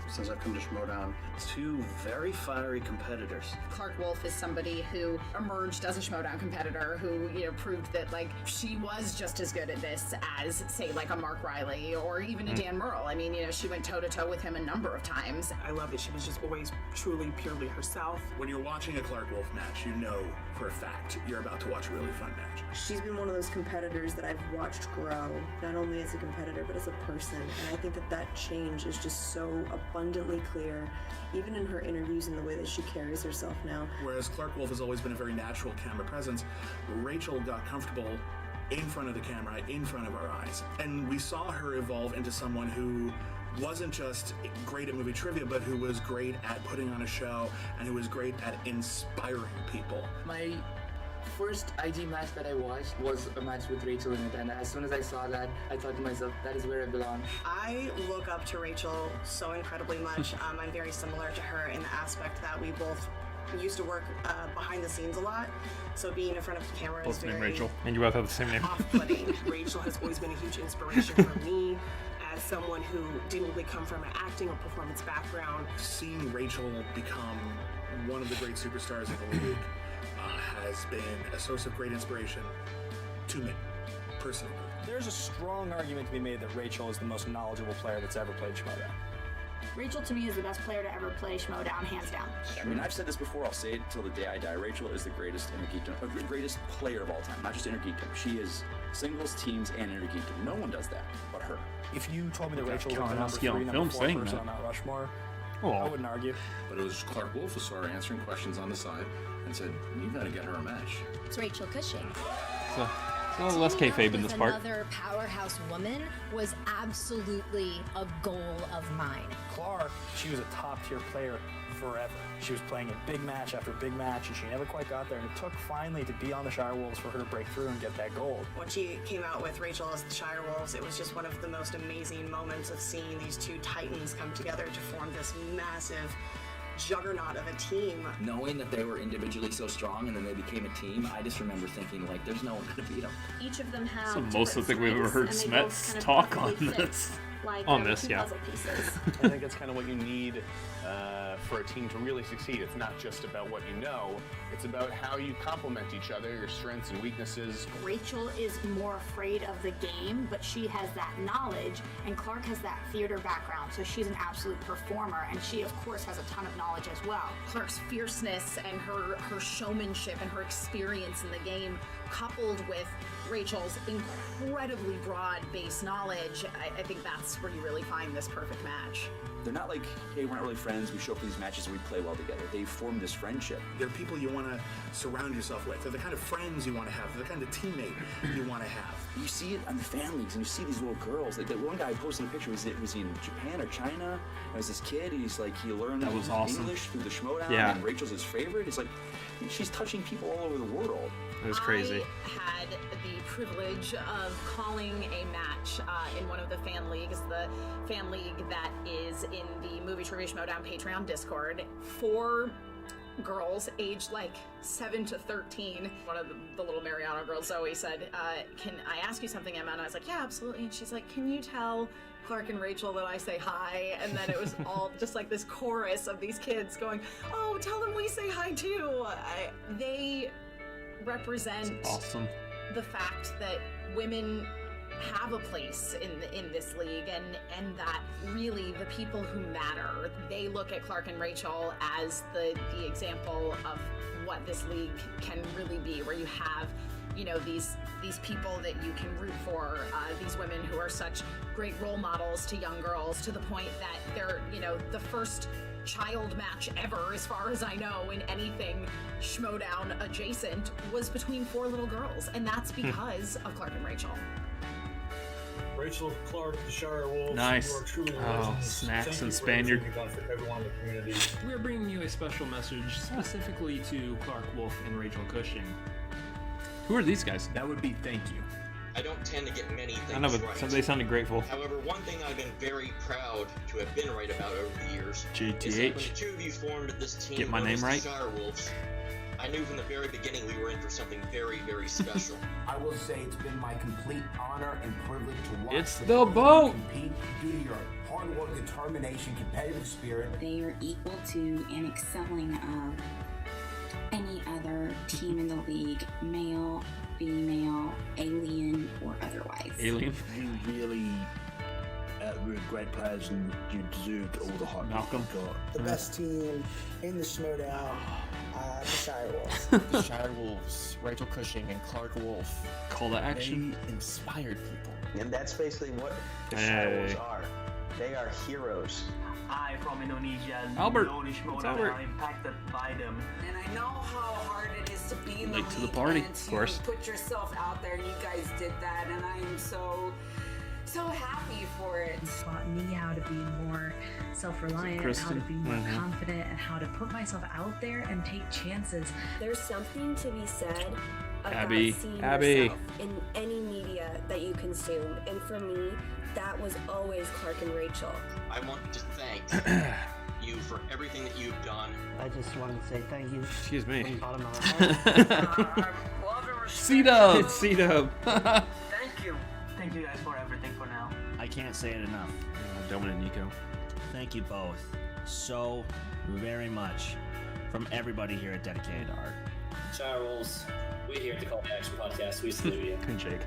since I've come to Schmoedown. Two very fiery competitors. Clark Wolf is somebody who emerged as a Schmoedown competitor who, proved that, she was just as good at this as, say, a Mark Riley or even a Dan Murrell. I mean, she went toe-to-toe with him a number of times. I love that she was just always truly, purely herself. When you're watching a Clark Wolf match, you know for a fact you're about to watch a really fun match. She's been one of those competitors that I've watched grow, not only as a competitor, but as a person. And I think that change is just so abundantly clear, even in her interviews and the way that she carries herself now. Whereas Clark Wolf has always been a very natural camera presence, Rachel got comfortable in front of the camera, in front of our eyes. And we saw her evolve into someone who wasn't just great at movie trivia, but who was great at putting on a show and who was great at inspiring people. My first IG match that I watched was a match with Rachel in it, and as soon as I saw that, I thought to myself, that is where I belong. I look up to Rachel so incredibly much. I'm very similar to her in the aspect that we both used to work behind the scenes a lot, so being in front of the camera is very Rachel, and you both have the same name. Off-putting. Rachel has always been a huge inspiration for me as someone who didn't really come from an acting or performance background. Seeing Rachel become one of the great superstars of the league has been a source of great inspiration to me, personally. There's a strong argument to be made that Rachel is the most knowledgeable player that's ever played Schmoedown. Rachel, to me, is the best player to ever play Schmoedown, hands down. I mean, I've said this before, I'll say it till the day I die. Rachel is the greatest Intergeekdom, greatest player of all time, not just Intergeekdom. She is singles, teams, and Intergeekdom. No one does that but her. If you told me that Rachel was the number Korruption 3, on number film 4 saying person that. on Mount Rushmore, Oh. I wouldn't argue. But it was Clark Wolf who saw her answering questions on the side and said, you gotta get her a match. It's Rachel Cushing. So a little less kayfabe in this part. Another powerhouse woman was absolutely a goal of mine. Clark, she was a top-tier player forever. She was playing in big match after big match, and she never quite got there. And it took finally to be on the Shirewolves for her to break through and get that gold. When she came out with Rachel as the Shirewolves, it was just one of the most amazing moments of seeing these two titans come together to form this massive juggernaut of a team. Knowing that they were individually so strong and then they became a team, I just remember thinking, there's no one gonna beat them. Each of them have So most of the thing we've ever heard Smets talk on this. On this, yeah. I think that's kind of what you need for a team to really succeed. It's not just about what you know, it's about how you complement each other, your strengths and weaknesses. Rachel is more afraid of the game, but she has that knowledge, and Clark has that theater background, so she's an absolute performer, and she, of course, has a ton of knowledge as well. Clark's fierceness and her showmanship and her experience in the game, coupled with Rachel's incredibly broad base knowledge, I think that's where you really find this perfect match. They're not like, hey, we're not really friends, we show up for these matches and we play well together. They form this friendship. They're people you want to surround yourself with. They're the kind of friends you want to have. They're the kind of teammate you want to have. You see it on the fan leagues, and you see these little girls. Like that one guy posted a picture. Was he in Japan or China? There was this kid. He's like, he learned That was awesome. English through the Schmoedown, Yeah. and Rachel's his favorite. It's like she's touching people all over the world. It was crazy. I had the privilege of calling a match in one of the fan leagues, the fan league that is in the Movie Trivia Schmoedown Patreon Discord. 4 girls aged 7 to 13. One of the little Mariano girls, Zoe, said, can I ask you something, Emma? And I was like, yeah, absolutely. And she's like, can you tell Clark and Rachel that I say hi? And then it was all just this chorus of these kids going, oh, tell them we say hi too. They represent Awesome. the fact that women have a place in this league, and that really the people who matter, they look at Clark and Rachel as the example of what this league can really be, where you have these people that you can root for, these women who are such great role models to young girls, to the point that they're the first child match ever, as far as I know, in anything Schmoedown adjacent was between 4 little girls, and that's because of Clark and Rachel. Rachel, Clark, the Shirewolves, Nice. you are truly Oh, legends. snacks Thank and you for Spaniard. everything you've done for everyone in the community. We're bringing you a special message specifically to Clark Wolf and Rachel Cushing. Who are these guys? That would be thank you. I don't tend to get many things I know, but right. they sounded grateful. However, one thing I've been very proud to have been right about over the years is that when GTH. the two of you formed this team Get my known name as right. the Shirewolves, I knew from the very beginning we were in for something very, very special. I will say it's been my complete honor and privilege to watch It's the boat. compete due to your hard work, determination, competitive spirit. They are equal to and excelling of any other team in the league, male, female, alien, or otherwise. Alien. You really were great players and you deserved all the hype Malcolm. you got. The best team in the Schmoedown, the Shirewolves. The Shirewolves, Rachel Cushing and Clark Wolf. Call to action. They inspired people. And that's basically what the Hey. Shirewolves are. They are heroes. I, from Indonesia, Albert. know the It's Schmoedown Albert. are impacted by them. And I know how hard it is to be in the Late to the league party, and of to course. put yourself out there, and you guys did that, and I am so happy for it. Taught me how to be more self-reliant, how to be more confident, and how to put myself out there and take chances. There's something to be said about Abby. seeing Abby. yourself in any media that you consume, and for me, that was always Clark and Rachel. I want to thank you for everything that you've done. I just wanted to say thank you. Excuse me. From the bottom of my heart. C-Dub. C-Dub. Thank you. Thank you guys for everything for now. I can't say it enough. Delman and Nico. Thank you both so very much from everybody here at Dedicated Art. Shirewolves, we here at the Call to Action Podcast, we salute you. Handshake.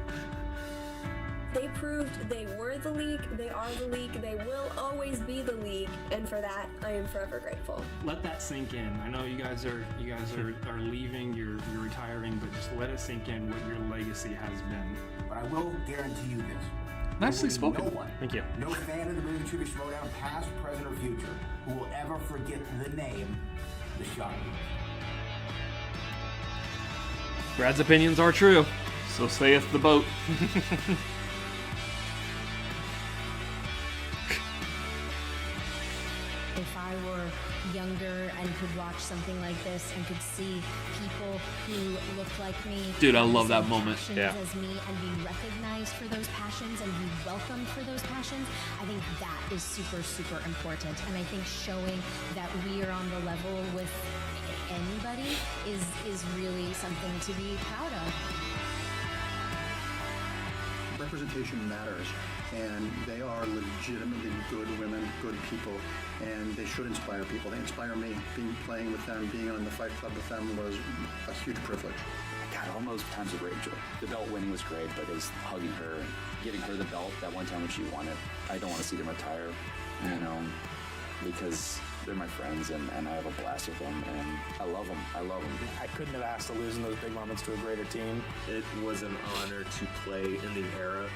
They proved they were the league, they are the league, they will always be the league, and for that, I am forever grateful. Let that sink in. I know you guys are leaving, you're retiring, but just let it sink in what your legacy has been. But I will guarantee you this. Nicely There will be spoken. No one, Thank you. no fan of the Movie Trivia Schmoedown, past, present, or future, who will ever forget the name, the Shirewolves. Brad's opinions are true. So saith the boat. If I were younger and could watch something like this and could see people who look like me, Dude, I have the love that same moment. passions Yeah. as me, and be recognized for those passions and be welcomed for those passions, I think that is super, super important. And I think showing that we are on the level with anybody is really something to be proud of. Representation matters, and they are legitimately good women, good people, and they should inspire people. They inspire me. Playing with them, being on the Fight Club with them was a huge privilege. God, all those times with Rachel. The belt winning was great, but it's hugging her and giving her the belt that one time when she won it. I don't want to see them retire, you know, because they're my friends and I have a blast with them, and I love them. I love them. I couldn't have asked to lose in those big moments to a greater team. It was an honor to play in the era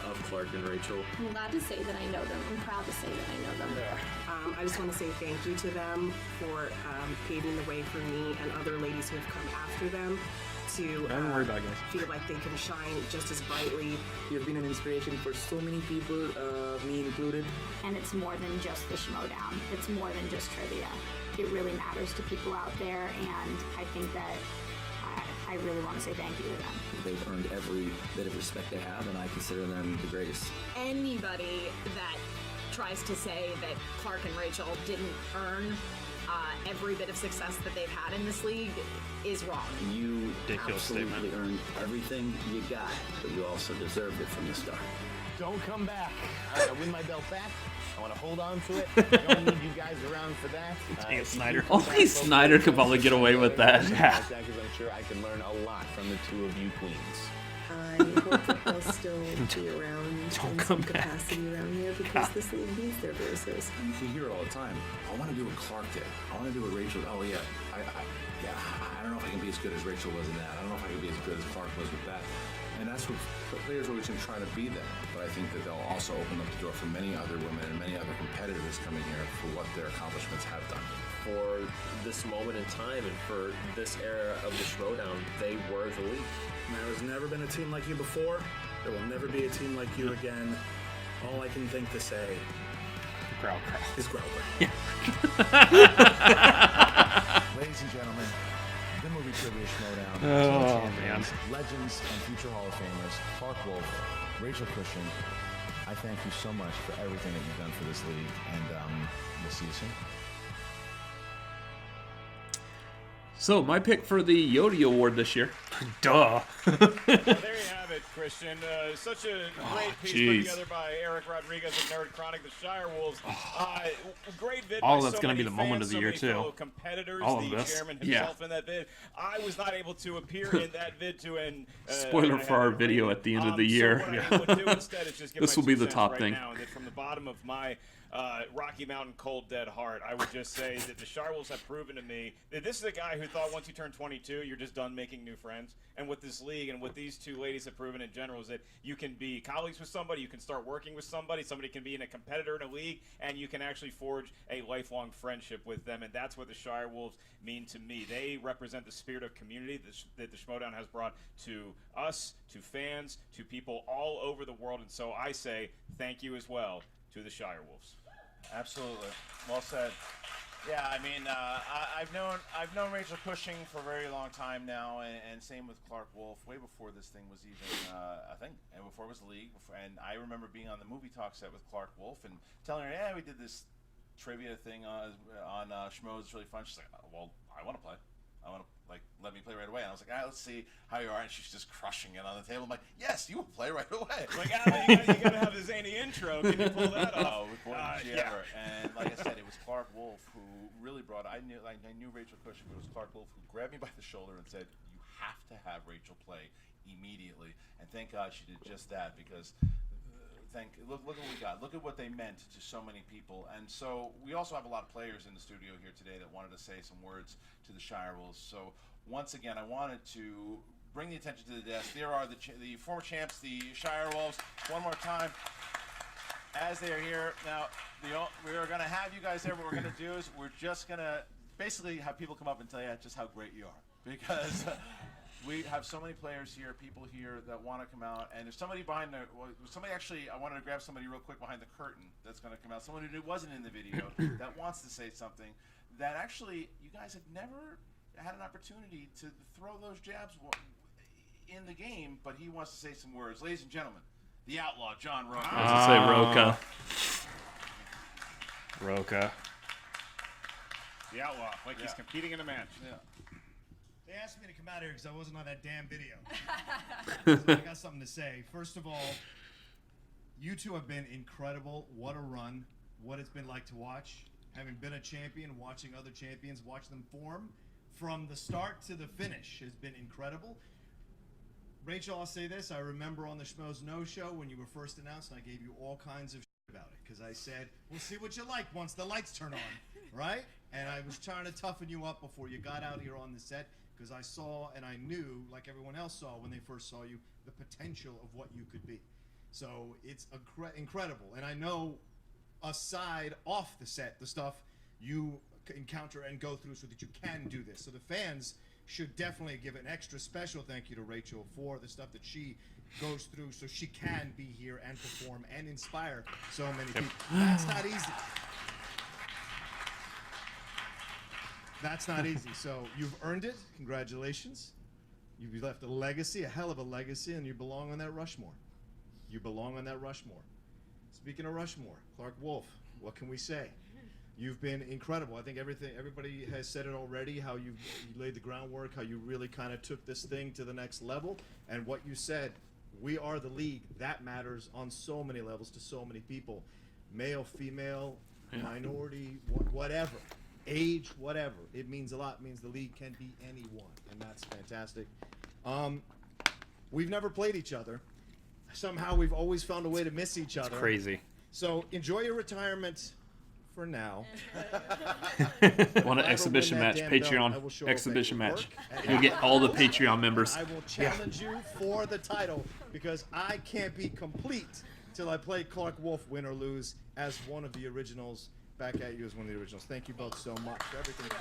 of Clark and Rachel. I'm glad to say that I know them. I'm proud to say that I know them. I just want to say thank you to them for paving the way for me and other ladies who have come after them to Don't worry about it, guys. feel like they can shine just as brightly. You've been an inspiration for so many people, me included. And it's more than just the Schmoedown. It's more than just trivia. It really matters to people out there, and I think that I really want to say thank you to them. They've earned every bit of respect they have, and I consider them the greatest. Anybody that tries to say that Clark and Rachel didn't earn every bit of success that they've had in this league is wrong. You Ridiculous absolutely statement. earned everything you got, but you also deserved it from the start. Don't come back. I want to win my belt back. I want to hold on to it. I don't need you guys around for that. Dang it, If you Snyder. come Only back, Snyder could probably get away with that. Yeah. Because I'm sure I can learn a lot from the two of you queens. I hope that they'll still be around in some come back. capacity around here because this league needs their voices. You hear it all the time. I want to do what Clark did. I want to do what Rachel. Oh yeah, I don't know if I can be as good as Rachel was in that. I don't know if I can be as good as Clark was with that. And that's what players are always going to try to be there. But I think that they'll also open up the door for many other women and many other competitors coming here for what their accomplishments have done. For this moment in time and for this era of the Schmoedown, they were the league. There has never been a team like you before. There will never be a team like you again. All I can think to say is growl. Yeah. Ladies and gentlemen, the Movie Trivia Schmoedown. Oh, Team champions, man. Legends and future Hall of Famers, Clark Wolf, Rachel Cushing. I thank you so much for everything that you've done for this league, and we'll see you soon. So, my pick for the Yodi Award this year. Duh. Well, there you have it, Christian. Such a great piece jeez. put together by Eric Rodriguez of Nerd Chronic, the Shirewolves. Great vid. All by that's so gonna be many the moment fans, of the so year, many too. fellow competitors, All of the this. chairman Yeah. himself in that vid. I was not able to appear in that vid Spoiler for our video at the end of the year. So what I would do instead is just give This my will be 2 the cents top right thing. now, and that from the bottom of my Rocky Mountain cold dead heart, I would just say that the Shirewolves have proven to me that this is a guy who thought once you turn 22, you're just done making new friends. And what this league and what these two ladies have proven in general is that you can be colleagues with somebody, you can start working with somebody can be in a competitor in a league, and you can actually forge a lifelong friendship with them. And that's what the Shirewolves mean to me. They represent the spirit of community that the Schmoedown has brought to us, to fans, to people all over the world. And so I say thank you as well to the Shirewolves. Absolutely. Well said. Yeah, I mean, I've known Rachel Cushing for a very long time now, and same with Clark Wolf, way before this thing was even a thing, and before it was the league. And I remember being on the movie talk set with Clark Wolf and telling her, "Yeah, we did this trivia thing on Schmoes. It's really fun." She's like, "Well, I want to play. I want to let me play right away." And I was like, "All right, let's see how you are." And she's just crushing it on the table. I'm like, "Yes, you will play right away." Like, you gotta have the zany intro. Can you pull that off? Oh, before she yeah. ever. And like I said, it was Clark Wolf who really brought. I knew Rachel Cushing, but it was Clark Wolf who grabbed me by the shoulder and said, "You have to have Rachel play immediately." And thank God she did just that, because look what we got. Look at what they meant to so many people. And so we also have a lot of players in the studio here today that wanted to say some words to the Shirewolves. So once again, I wanted to bring the attention to the desk. There are the former champs, the Shirewolves. One more time, as they are here. Now, we are going to have you guys there. What we're going to do is we're just going to basically have people come up and tell you just how great you are. Because we have so many players here, people here that want to come out. And there's somebody behind I wanted to grab somebody real quick behind the curtain that's going to come out. Someone who wasn't in the video that wants to say something that actually you guys have never had an opportunity to throw those jabs in the game, but he wants to say some words. Ladies and gentlemen, the outlaw, John Roca. I was going to say Roca. Roca. The outlaw, like he's competing in a match. Yeah. They asked me to come out here because I wasn't on that damn video. So I got something to say. First of all, you two have been incredible. What a run. What it's been like to watch. Having been a champion, watching other champions, watch them form from the start to the finish has been incredible. Rachel, I'll say this. I remember on the Schmoes No Show when you were first announced, and I gave you all kinds of shit about it because I said, we'll see what you like once the lights turn on, right? And I was trying to toughen you up before you got out here on the set, because I saw and I knew, like everyone else saw when they first saw you, the potential of what you could be. So it's incredible. And I know aside off the set, the stuff you encounter and go through so that you can do this. So the fans should definitely give an extra special thank you to Rachel for the stuff that she goes through so she can be here and perform and inspire so many people. That's not easy. That's not easy. So you've earned it. Congratulations. You've left a legacy, a hell of a legacy, and you belong on that Rushmore. You belong on that Rushmore. Speaking of Rushmore, Clark Wolf, what can we say? You've been incredible. I think everybody has said it already, how you laid the groundwork, how you really kind of took this thing to the next level. And what you said, we are the league. That matters on so many levels to so many people. Male, female, minority, whatever. Age, whatever. It means a lot. It means the league can be anyone, and that's fantastic. We've never played each other. Somehow we've always found a way to miss each other. It's crazy. So enjoy your retirement for now. Want an exhibition match, Patreon exhibition match. You'll get all the Patreon members. I will challenge you for the title because I can't be complete till I play Clark Wolf, win or lose, as one of the originals. Back at you as one of the originals. Thank you both so much for everything.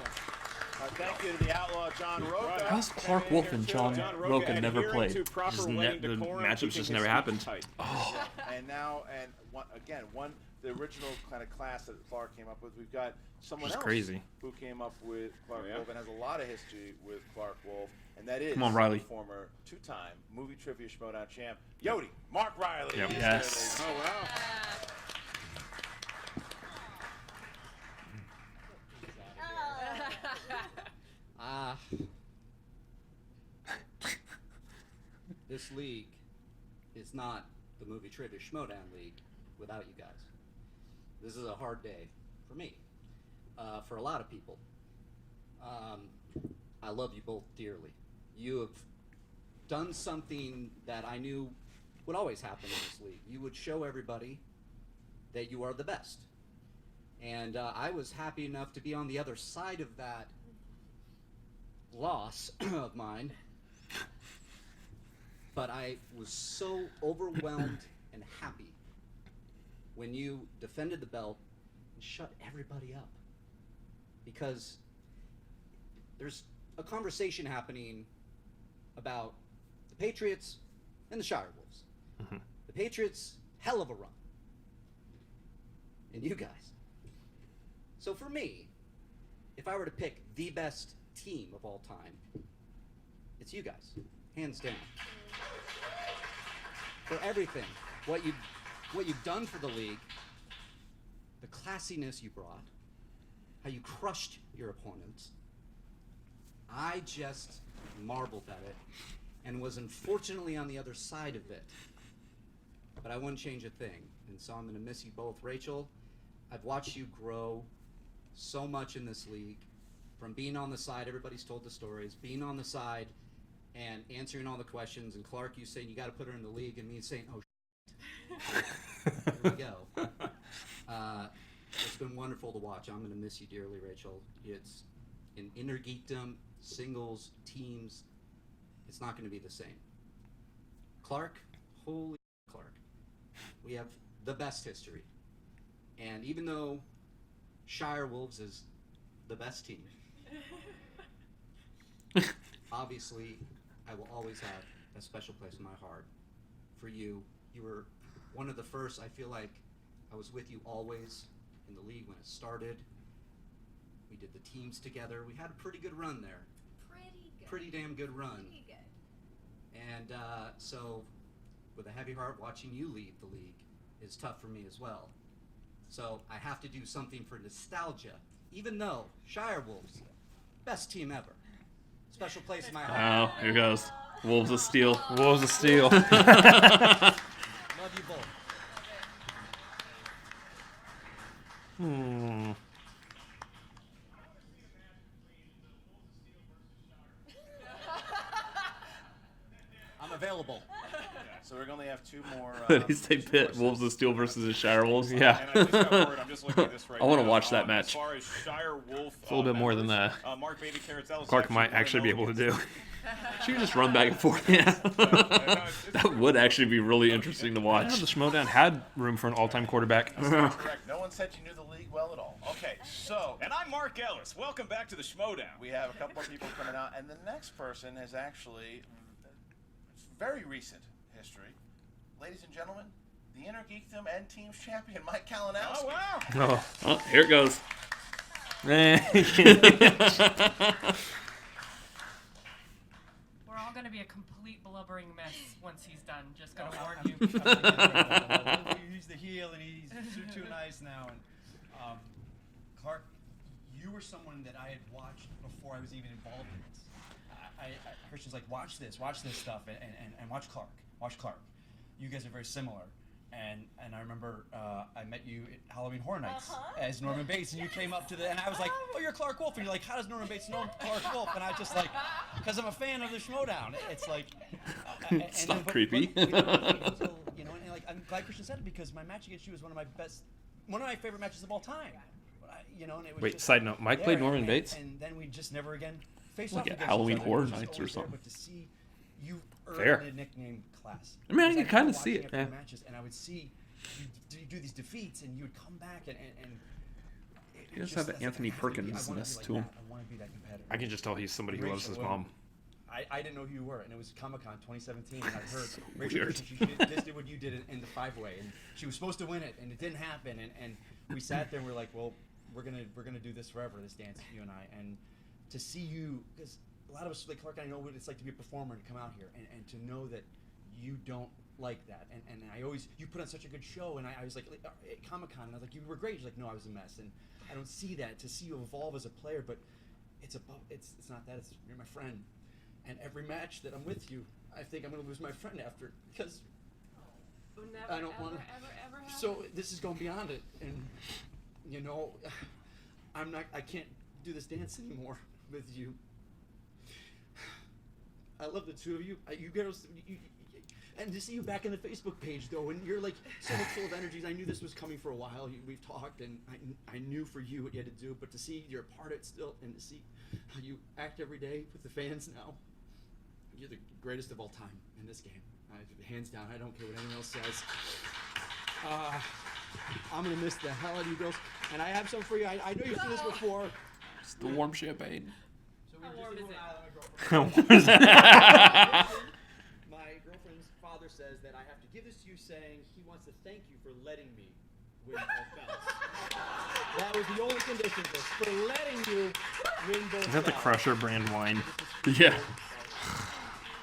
Thank you to the outlaw, John Roca. How's Clark Wolf and John Roca never played? The matchups just never happened. Oh. And now, the original kind of class that Clark came up with, we've got someone else who came up with Clark Wolf and has a lot of history with Clark Wolf, and that is Riley. Former two-time movie trivia Schmoedown champ, Yodi, Mark Riley. Yep. Yes. Oh, wow. this league is not the movie trivia Schmoedown League without you guys. This is a hard day for me, for a lot of people. I love you both dearly. You have done something that I knew would always happen in this league. You would show everybody that you are the best. And I was happy enough to be on the other side of that loss of mine. But I was so overwhelmed and happy when you defended the belt and shut everybody up. Because there's a conversation happening about the Patriots and the Shirewolves. Mm-hmm. The Patriots, hell of a run. And you guys. So for me, if I were to pick the best team of all time, it's you guys, hands down. For everything, what you've done for the league, the classiness you brought, how you crushed your opponents. I just marveled at it and was unfortunately on the other side of it. But I wouldn't change a thing. And so I'm going to miss you both. Rachel, I've watched you grow so much in this league. From being on the side, everybody's told the stories, being on the side and answering all the questions. And Clark, you saying you got to put her in the league, and me saying, oh, here we go. It's been wonderful to watch. I'm going to miss you dearly, Rachel. It's in inner geekdom, singles, teams. It's not going to be the same. Clark, holy Clark. We have the best history. And even though Shirewolves is the best team, obviously I will always have a special place in my heart for you. You were one of the first. I feel like I was with you always in the league when it started. We did the teams together. We had a pretty good run there. Pretty damn good run. Pretty good. And so with a heavy heart, watching you leave the league is tough for me as well. So I have to do something for nostalgia, even though Shirewolves, best team ever. Special place in my heart. Oh, here goes. Wolves of Steel. Wolves of Steel. Love you both. I'm available. So we're going to have two more. Did he say Pit Wolves of Steel versus the Shirewolves? Yeah. And I just got word, I'm just looking at this right I want to now. watch that As match. far as Shirewolf, It's a little bit more than that. Mark Baby Carrots, that was Clark might actually be able to do. She could just run back and forth. Yeah. That would actually be really interesting to watch. Yeah, the Schmoedown had room for an all-time quarterback. That's not correct. No one said you knew the league well at all. Okay, so. And I'm Mark Ellis. Welcome back to the Schmoedown. We have a couple more people coming out, and the next person is actually very recent history. Ladies and gentlemen, the Inner Geekdom and Teams champion, Mike Kalinowski. Oh, wow. Oh, here it goes. We're all going to be a complete blubbering mess once he's done. Just going to warn you. He's the heel, and he's too nice now. And Clark, you were someone that I had watched before I was even involved in this. Christian's like, watch this stuff, and watch Clark. You guys are very similar. And I remember I met you at Halloween Horror Nights as Norman Bates, and you came up to and I was like, oh, you're Clark Wolf. And you're like, how does Norman Bates know Clark Wolf? And I was just like, because I'm a fan of the Schmoedown. It's like... It's not creepy. And like, I'm glad Christian said it, because my match against you was one of my favorite matches of all time. And it was Wait, just, side note, Mike played Norman Bates? And then we just never again faced Like off at against Halloween each other. Horror It was Nights or always there, something. But to see you Fair. earn a nickname class. I mean, I Because can kinda remember see watching it, after yeah. the matches, and I would see you do these defeats, and you would come back and He does have the Anthony Perkins-ness to him. I want to be that competitor. I can just tell he's somebody who loves his mom. I didn't know who you were, and it was Comic-Con 2017, and I heard So Rachel weird. Christian, she just did what you did in the 5-way, and she was supposed to win it, and it didn't happen, and we sat there and we were like, well, we're gonna do this forever, this dance, you and I, and to see you, because a lot of us, like Clark, I know what it's like to be a performer and come out here, and to know that you don't like that, and I always, you put on such a good show, and I was like at Comic-Con, and I was like, you were great. She's like, no, I was a mess, and I don't see that, to see you evolve as a player, but it's not that, you're my friend, and every match that I'm with you, I think I'm going to lose my friend after, because Never, I don't want to. Ever happen. So this is going beyond it, and you know, I can't do this dance anymore with you. I love the two of you. You girls, and to see you back in the Facebook page though, and you're like so much full of energy. I knew this was coming for a while. We've talked, and I knew for you what you had to do. But to see you're a part of it still, and to see how you act every day with the fans now, you're the greatest of all time in this game. Hands down. I don't care what anyone else says. I'm gonna miss the hell out of you girls, and I have some for you. I know you've seen this before. It's the warm champagne. So we were just How warm is it? My girlfriend's father says that I have to give this to you, saying he wants to thank you for letting me win both belts. That was the only condition for letting you win both belts. Is that the Crusher brand wine? Yeah.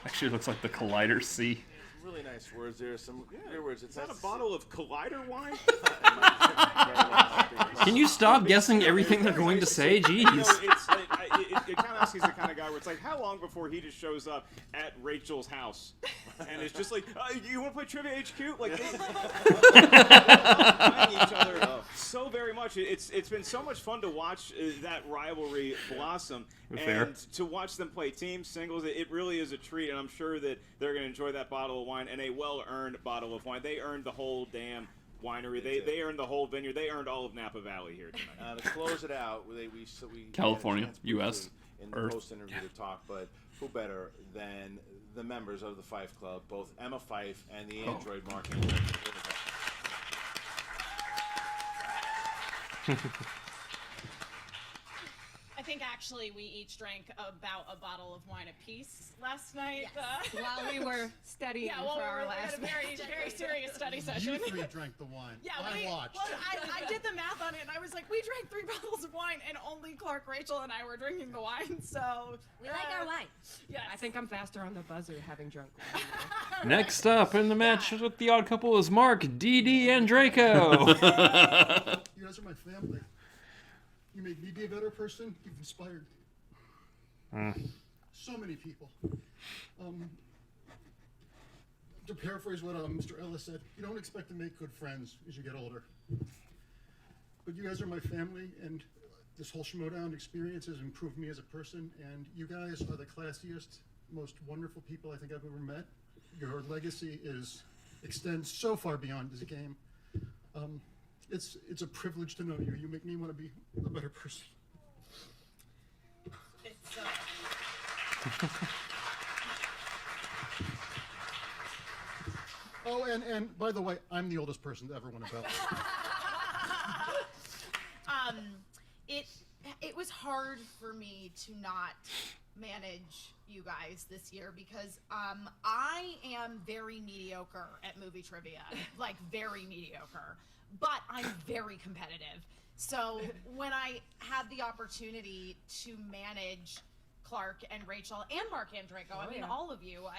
Actually, it looks like the Collider C. Really nice words there. Some good words. Is that a bottle of Collider wine? Can you stop guessing everything they're going to say? Jeez. It kind of he's the kind of guy where it's like, how long before he just shows up at Rachel's house, and it's just like, you want to play Trivia HQ? Like, they each other so very much. It's been so much fun to watch that rivalry blossom, and to watch them play teams, singles. It really is a treat, and I'm sure that they're going to enjoy that bottle of wine, and a well-earned bottle of wine. They earned the whole damn winery. They earned the whole vineyard. They earned all of Napa Valley here tonight. To close it out, we California, U.S. in the post-interview to talk, but who better than the members of the Fife Club, both Emma Fife and the android marketing director. I think actually we each drank about a bottle of wine apiece last night. Yes. While we were studying for our last we had a very serious study session. You three drank the wine. Yeah, I watched. Well, I did the math on it, and I was like, we drank 3 bottles of wine, and only Clark, Rachel, and I were drinking the wine. So we like our wine. Yes. I think I'm faster on the buzzer having drunk wine. Next up in the match with the Odd Couple is Mark, Dee and Draco. You guys are my family. You make me be a better person. You've inspired so many people. To paraphrase what Mr. Ellis said, you don't expect to make good friends as you get older. But you guys are my family, and this whole Schmoedown experience has improved me as a person, and you guys are the classiest, most wonderful people I think I've ever met. Your legacy extends so far beyond this game. It's a privilege to know you. You make me want to be a better person. Oh, and by the way, I'm the oldest person to ever win a belt. It was hard for me to not manage you guys this year because I am very mediocre at movie trivia, like very mediocre. But I'm very competitive. So when I had the opportunity to manage Clark and Rachel and Mark and Draco, all of you,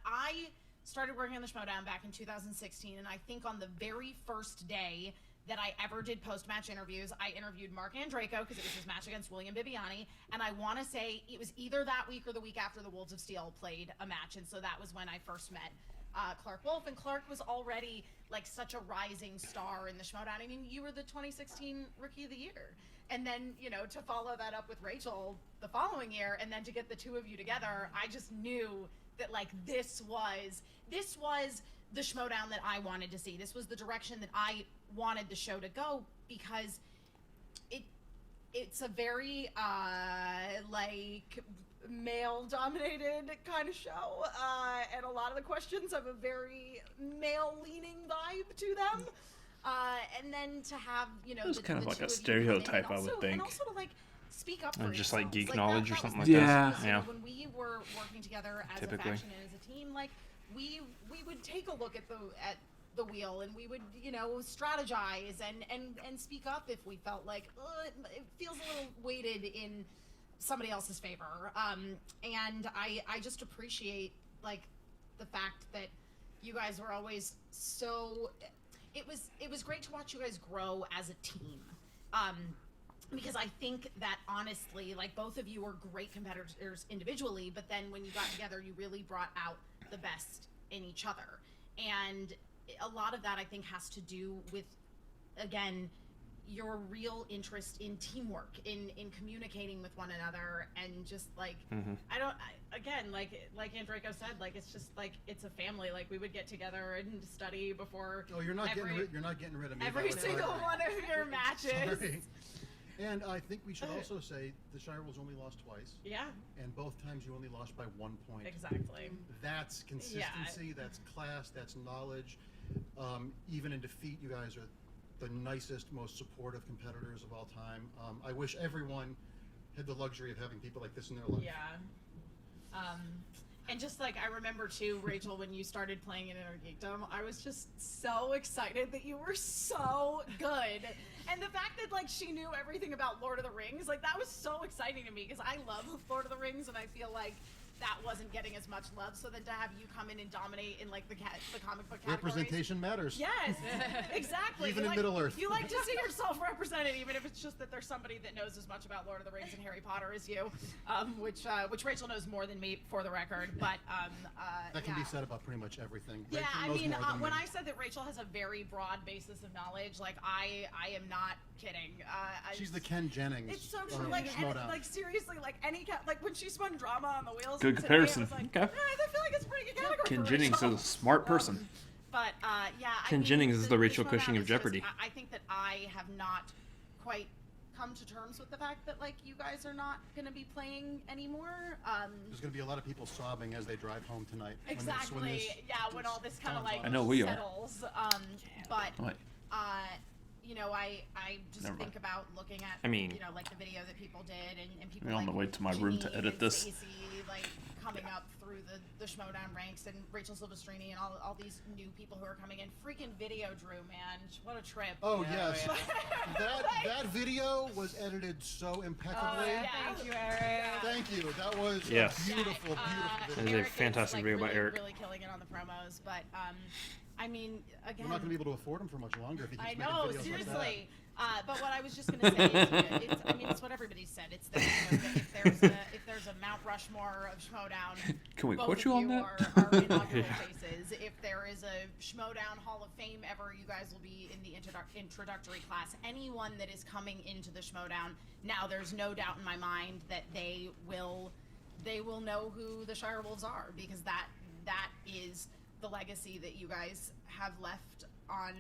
I started working on the Schmoedown back in 2016, and I think on the very first day that I ever did post-match interviews, I interviewed Mark and Draco because it was his match against William Bibiani, and I want to say it was either that week or the week after the Wolves of Steel played a match, and so that was when I first met Clark Wolf, and Clark was already like such a rising star in the Schmoedown. I mean, you were the 2016 Rookie of the Year, and then to follow that up with Rachel the following year, and then to get the two of you together, I just knew that like this was the Schmoedown that I wanted to see. This was the direction that I wanted the show to go because it's a very male-dominated kind of show, and a lot of the questions have a very male-leaning vibe to them. And then to have, it's kind of like a stereotype, I would think. And also to speak up for and just like geek yourselves. knowledge or that something was like that. Yeah. When we were working together as Typically. a faction and as a team, we would take a look at the wheel, and we would strategize and speak up if we felt like it feels a little weighted in somebody else's favor, and I just appreciate the fact that you guys were always so. It was great to watch you guys grow as a team. because I think that honestly, like, both of you are great competitors individually, but then when you got together, you really brought out the best in each other. And a lot of that, I think, has to do with, again, your real interest in teamwork, in communicating with one another, and just like again, like Andreyko said, like, it's just like it's a family. Like, we would get together and study before. Oh, you're not getting rid of me. Every single one of your matches. Sorry. And I think we should also say the Shirewolves only lost twice. Yeah. And both times you only lost by 1 point. Exactly. That's consistency. That's class. That's knowledge. Even in defeat, you guys are the nicest, most supportive competitors of all time. I wish everyone had the luxury of having people like this in their life. Yeah. And just like, I remember too, Rachel, when you started playing in Inner Geekdom, I was just so excited that you were so good. And the fact that, like, she knew everything about Lord of the Rings, like, that was so exciting to me, because I love Lord of the Rings, and I feel like that wasn't getting as much love. So then to have you come in and dominate in, like, the comic book categories. Representation matters. Yes, exactly. Even in like, Middle-earth. You like to see yourself represented, even if it's just that there's somebody that knows as much about Lord of the Rings and Harry Potter as you, which Rachel knows more than me, for the record. But that can be said about pretty much everything. Yeah, Rachel I knows mean, more than when me. I said that Rachel has a very broad basis of knowledge, like, I am not kidding. She's the Ken Jennings. It's so true. Like, seriously, like, like when she spun Drama on the Wheels. Good comparison. Today, I was like, Okay. I feel like it's a pretty good category. Ken for Jennings is Rachel. a smart person. But yeah, Ken Jennings is the Rachel Cushing of Schmoedown is Jeopardy. I think that I have not quite come to terms with the fact that, like, you guys are not going to be playing anymore. There's going to be a lot of people sobbing as they drive home tonight. Exactly. When all this kind of like I know we settles. But you know, I just Never think about looking at, I mean, you know, like the video that people did, and people I'm on like the way to my room to Janine edit and this. Stacey, like, coming up through the Schmoedown ranks, and Rachel Silvestrini and all these new people who are coming in. Freaking video, Drew, man, what a trip. Oh, yes. that video was edited so impeccably. Thank you, Eric. Thank you. That was Yes. a beautiful, beautiful That is video. a fantastic video by Eric. Really killing it on the promos, but I mean, again, We're not going to be able to afford him for much longer if he keeps I making know, videos seriously. like But what I was just going to say is, I mean, it's what everybody said. It's that, you know, that if there's a Mount Rushmore of Schmoedown, Can we both quote of you on that? Are inaugural faces. If there is a Schmoedown Hall of Fame ever, you guys will be in the introductory class. Anyone that is coming into the Schmoedown, now there's no doubt in my mind that they will know who the Shirewolves are, because that is the legacy that you guys have left on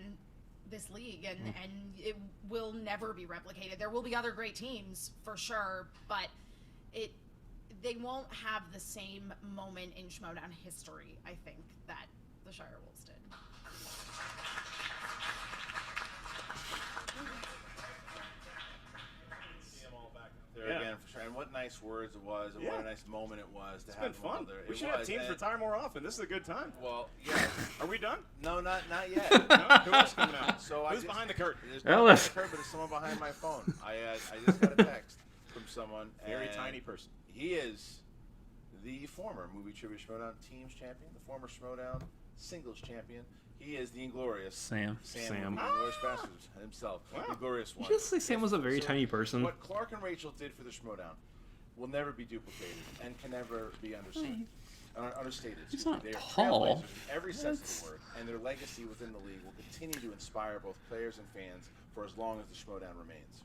this league, and it will never be replicated. There will be other great teams for sure, but they won't have the same moment in Schmoedown history, I think, that the Shirewolves did. There again, for sure. And what nice words it was, and what a nice moment it was to It's have been them all fun. there. We should have teams retire more often. This is a good time. Well, yeah. Are we done? No, not yet. No? Who else coming out? So Who's behind the curtain? There's no Ellis. behind the curtain, but there's someone behind my phone. I just got a text from someone. Very and tiny person. He is the former Movie Trivia Schmoedown Teams Champion, the former Schmoedown Singles Champion. He is the Inglorious Sam. The Inglorious Bastards himself. Wow. The Inglorious one. Did you just say Sam was a very tiny person? What Clark and Rachel did for the Schmoedown will never be duplicated and can never be understated. He's not They are tall. trailblazers in every sense of the word, and their legacy within the league will continue to inspire both players and fans for as long as the Schmoedown remains.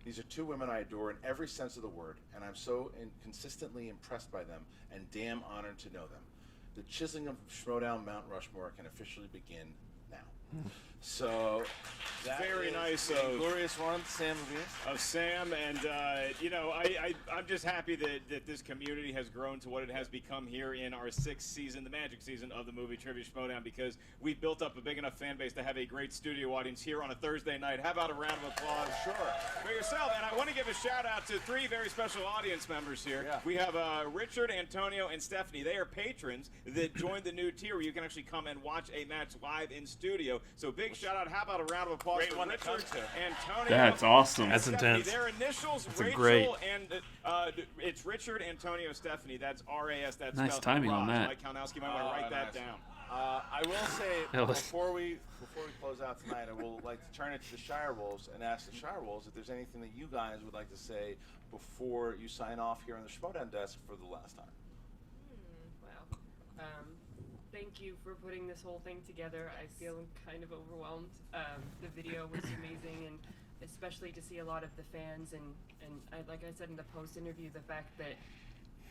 These are two women I adore in every sense of the word, and I'm so consistently impressed by them and damn honored to know them. The chiseling of Schmoedown Mount Rushmore can officially begin now. So, that Very is nice the of glorious one, Sam Levine. Of Sam, and you know, I'm just happy that this community has grown to what it has become here in our 6th season, the magic season of the Movie Trivia Schmoedown, because we've built up a big enough fan base to have a great studio audience here on a Thursday night. How about a round of applause? Sure. For yourself, and I want to give a shout out to 3 very special audience members here. Yeah. We have Richard, Antonio, and Stephanie. They are patrons that joined the new tier where you can actually come and watch a match live in studio. So big shout out. How about a round of applause Great for one to Richard, come to. Antonio? That's awesome. and That's Stephanie. intense. Their initials, That's Rachel great. and it's Richard, Antonio, Stephanie. That's R-A-S. That's Nice spelled timing on Raj. that. Mike Kalinowski might want to write that down. I will say before we close out tonight, I will like to turn it to the Shirewolves and ask the Shirewolves if there's anything that you guys would like to say before you sign off here on the Schmoedown desk for the last time. Well, thank you for putting this whole thing together. I feel kind of overwhelmed. The video was amazing, and especially to see a lot of the fans and like I said in the post interview, the fact that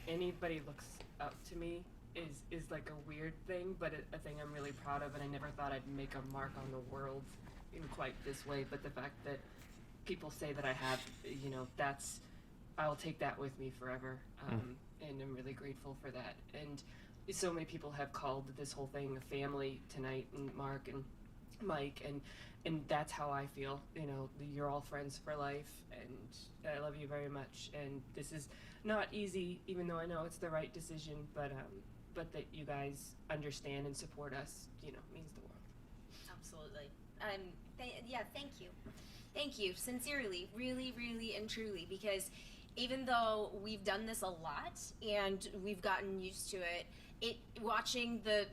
anybody looks up to me is like a weird thing, but a thing I'm really proud of, and I never thought I'd make a mark on the world in quite this way. But the fact that people say that I have, I'll take that with me forever, and I'm really grateful for that. And so many people have called this whole thing a family tonight, and Mark and Mike, and that's how I feel. You're all friends for life, and I love you very much. And this is not easy, even though I know it's the right decision, but that you guys understand and support us, means the world. Absolutely. Thank you, sincerely, really, really, and truly, because even though we've done this a lot and we've gotten used to it, watching the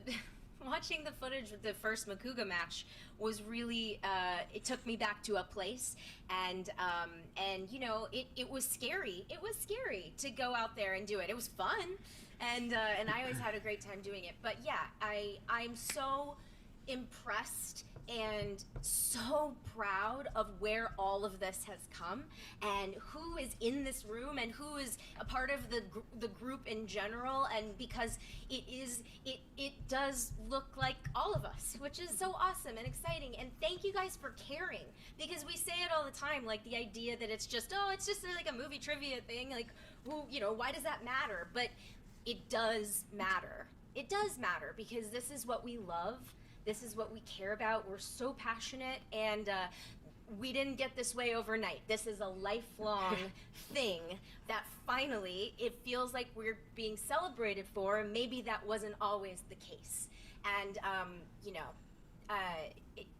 footage of the first Makuga match was really, it took me back to a place, and it was scary. It was scary to go out there and do it. It was fun, and I always had a great time doing it. But yeah, I'm so impressed and so proud of where all of this has come, and who is in this room, and who is a part of the group in general, and because it does look like all of us, which is so awesome and exciting. And thank you guys for caring, because we say it all the time, like the idea that it's just like a movie trivia thing, like, why does that matter? But it does matter. It does matter, because this is what we love. This is what we care about. We're so passionate, and we didn't get this way overnight. This is a lifelong thing that finally it feels like we're being celebrated for. Maybe that wasn't always the case. And,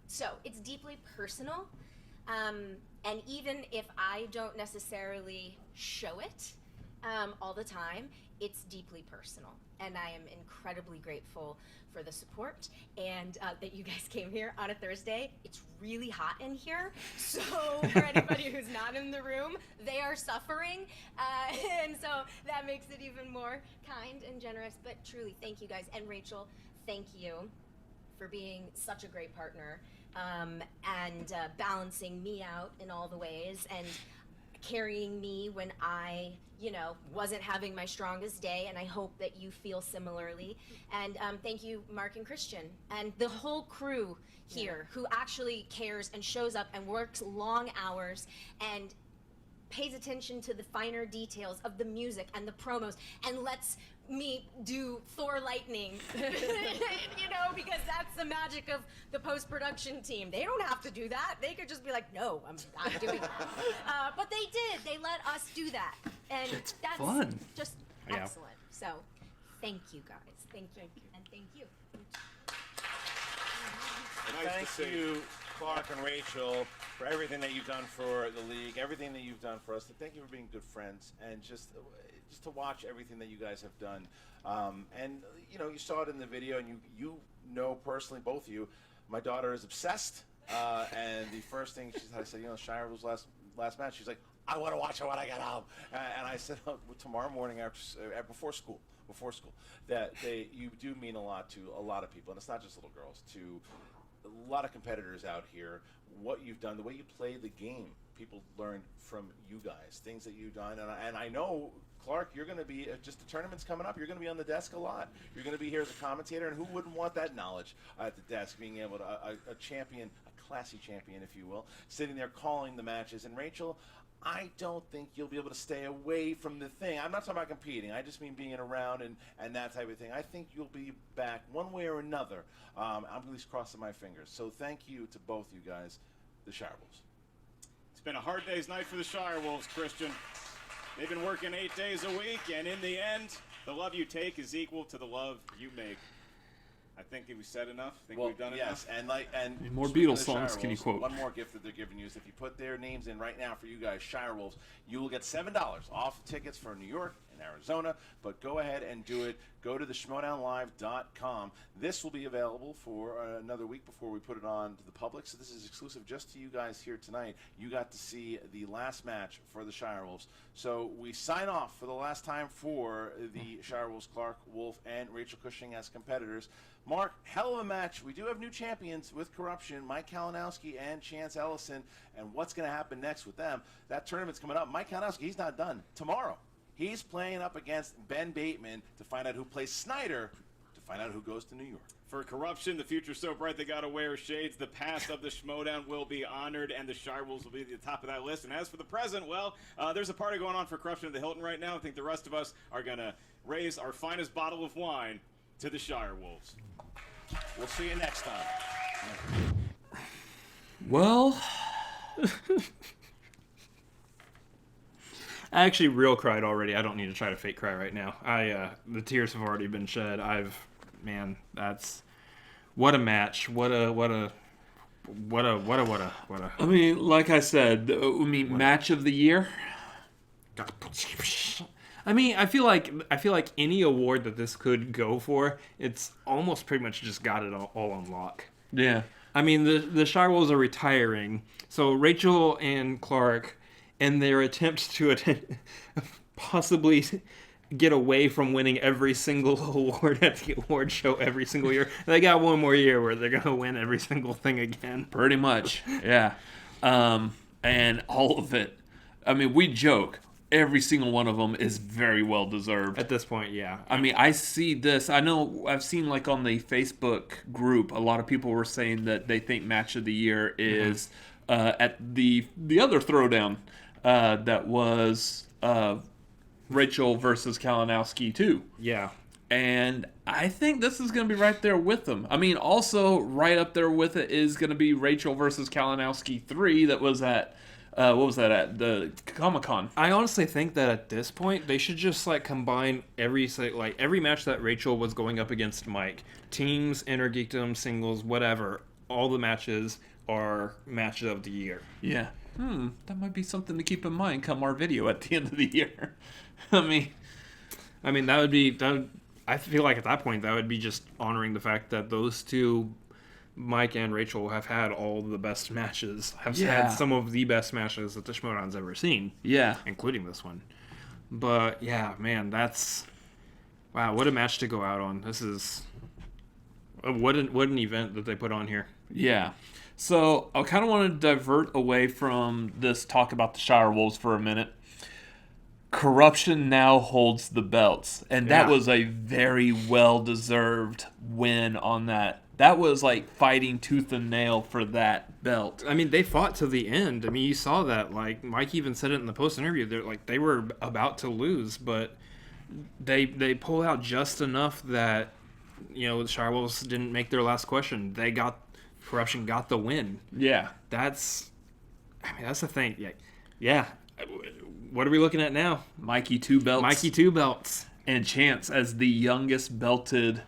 so it's deeply personal. And even if I don't necessarily show it all the time, it's deeply personal. And I am incredibly grateful for the support, and that you guys came here on a Thursday. It's really hot in here, so for anybody who's not in the room, they are suffering, and so that makes it even more kind and generous. But truly, thank you guys. And Rachel, thank you for being such a great partner, and balancing me out in all the ways, and carrying me when I, wasn't having my strongest day, and I hope that you feel similarly. And thank you, Mark and Christian, and the whole crew here who actually cares and shows up and works long hours and pays attention to the finer details of the music and the promos, and lets me do Thor Lightning, because that's the magic of the post-production team. They don't have to do that. They could just be like, no, I'm not doing that. But they did. They let us do that. And it's that's fun. Just excellent. So thank you, guys. Thank you. And thank you. Thank you, Clark and Rachel, for everything that you've done for the league, everything that you've done for us. Thank you for being good friends, and just to watch everything that you guys have done. And you saw it in the video, and you know personally, both of you, my daughter is obsessed. And the first thing I said, Shirewolves last match, she's like, I want to watch it when I get home. And I said, tomorrow morning before school, that you do mean a lot to a lot of people, and it's not just little girls, to a lot of competitors out here. What you've done, the way you play the game, people learn from you guys, things that you've done. And I know, Clark, you're going to be, just the tournament's coming up, you're going to be on the desk a lot. You're going to be here as a commentator, and who wouldn't want that knowledge at the desk, being able to, a champion, a classy champion, if you will, sitting there calling the matches. And Rachel, I don't think you'll be able to stay away from the thing. I'm not talking about competing. I just mean being around and that type of thing. I think you'll be back one way or another. I'm at least crossing my fingers. So thank you to both you guys, the Shirewolves. It's been a hard day's night for the Shirewolves, Christian. They've been working 8 days a week, and in the end, the love you take is equal to the love you make. I think we said enough. I think we've done enough. And more Beatles songs can you quote? One more gift that they're giving you is if you put their names in right now for you guys, Shirewolves, you will get $7 off tickets for New York and Arizona, but go ahead and do it. Go to the Schmoedownlive.com. This will be available for another week before we put it on to the public, so this is exclusive just to you guys here tonight. You got to see the last match for the Shirewolves. So we sign off for the last time for the Shirewolves, Clark Wolf and Rachel Cushing as competitors. Mark, hell of a match. We do have new champions with Korruption, Mike Kalinowski and Chance Ellison, and what's going to happen next with them? That tournament's coming up. Mike Kalinowski, he's not done. Tomorrow, he's playing up against Ben Bateman to find out who plays Snyder, to find out who goes to New York. For Korruption, the future's so bright they gotta wear shades. The past of the Schmoedown will be honored, and the Shirewolves will be at the top of that list. And as for the present, well, there's a party going on for Korruption at the Hilton right now. I think the rest of us are gonna raise our finest bottle of wine to the Shirewolves. We'll see you next time. Well... I actually real cried already. I don't need to try to fake cry right now. The tears have already been shed. Man, that's what a match. What a. I mean, like I said, match of the year. I mean, I feel like any award that this could go for, it's almost pretty much just got it all on lock. Yeah. I mean, the Shirewolves are retiring, so Rachel and Clark, in their attempts to possibly get away from winning every single award at the award show every single year, they got one more year where they're going to win every single thing again. Pretty much, yeah. And all of it. I mean, we joke. Every single one of them is very well deserved. At this point, yeah. I mean, I see this. I know I've seen like on the Facebook group, a lot of people were saying that they think match of the year is at the other throwdown that was Rachel versus Kalinowski too. Yeah. And I think this is going to be right there with them. I mean, also right up there with it is going to be Rachel versus Kalinowski 3 that was at what was that at? The Comic-Con. I honestly think that at this point they should just like combine every match that Rachel was going up against Mike. Teams, Intergeekdom, singles, whatever. All the matches are matches of the year. Yeah. That might be something to keep in mind come our video at the end of the year. I mean I feel like at that point that would be just honoring the fact that those two, Mike and Rachel, have had all the best matches, had some of the best matches that the Schmoedown's ever seen. Yeah. Including this one. But, yeah, man, wow, what a match to go out on. This is... What an event that they put on here. Yeah. So, I kind of want to divert away from this talk about the Shirewolves for a minute. Korruption now holds the belts, and that was a very well-deserved win on that. That was like fighting tooth and nail for that belt. I mean, they fought to the end. I mean, you saw that. Like Mike even said it in the post interview. They were about to lose, but they pulled out just enough that the Shirewolves didn't make their last question. Korruption got the win. Yeah, that's the thing. Yeah. What are we looking at now? Mikey 2 belts. Mikey 2 belts. And Chance as the youngest belted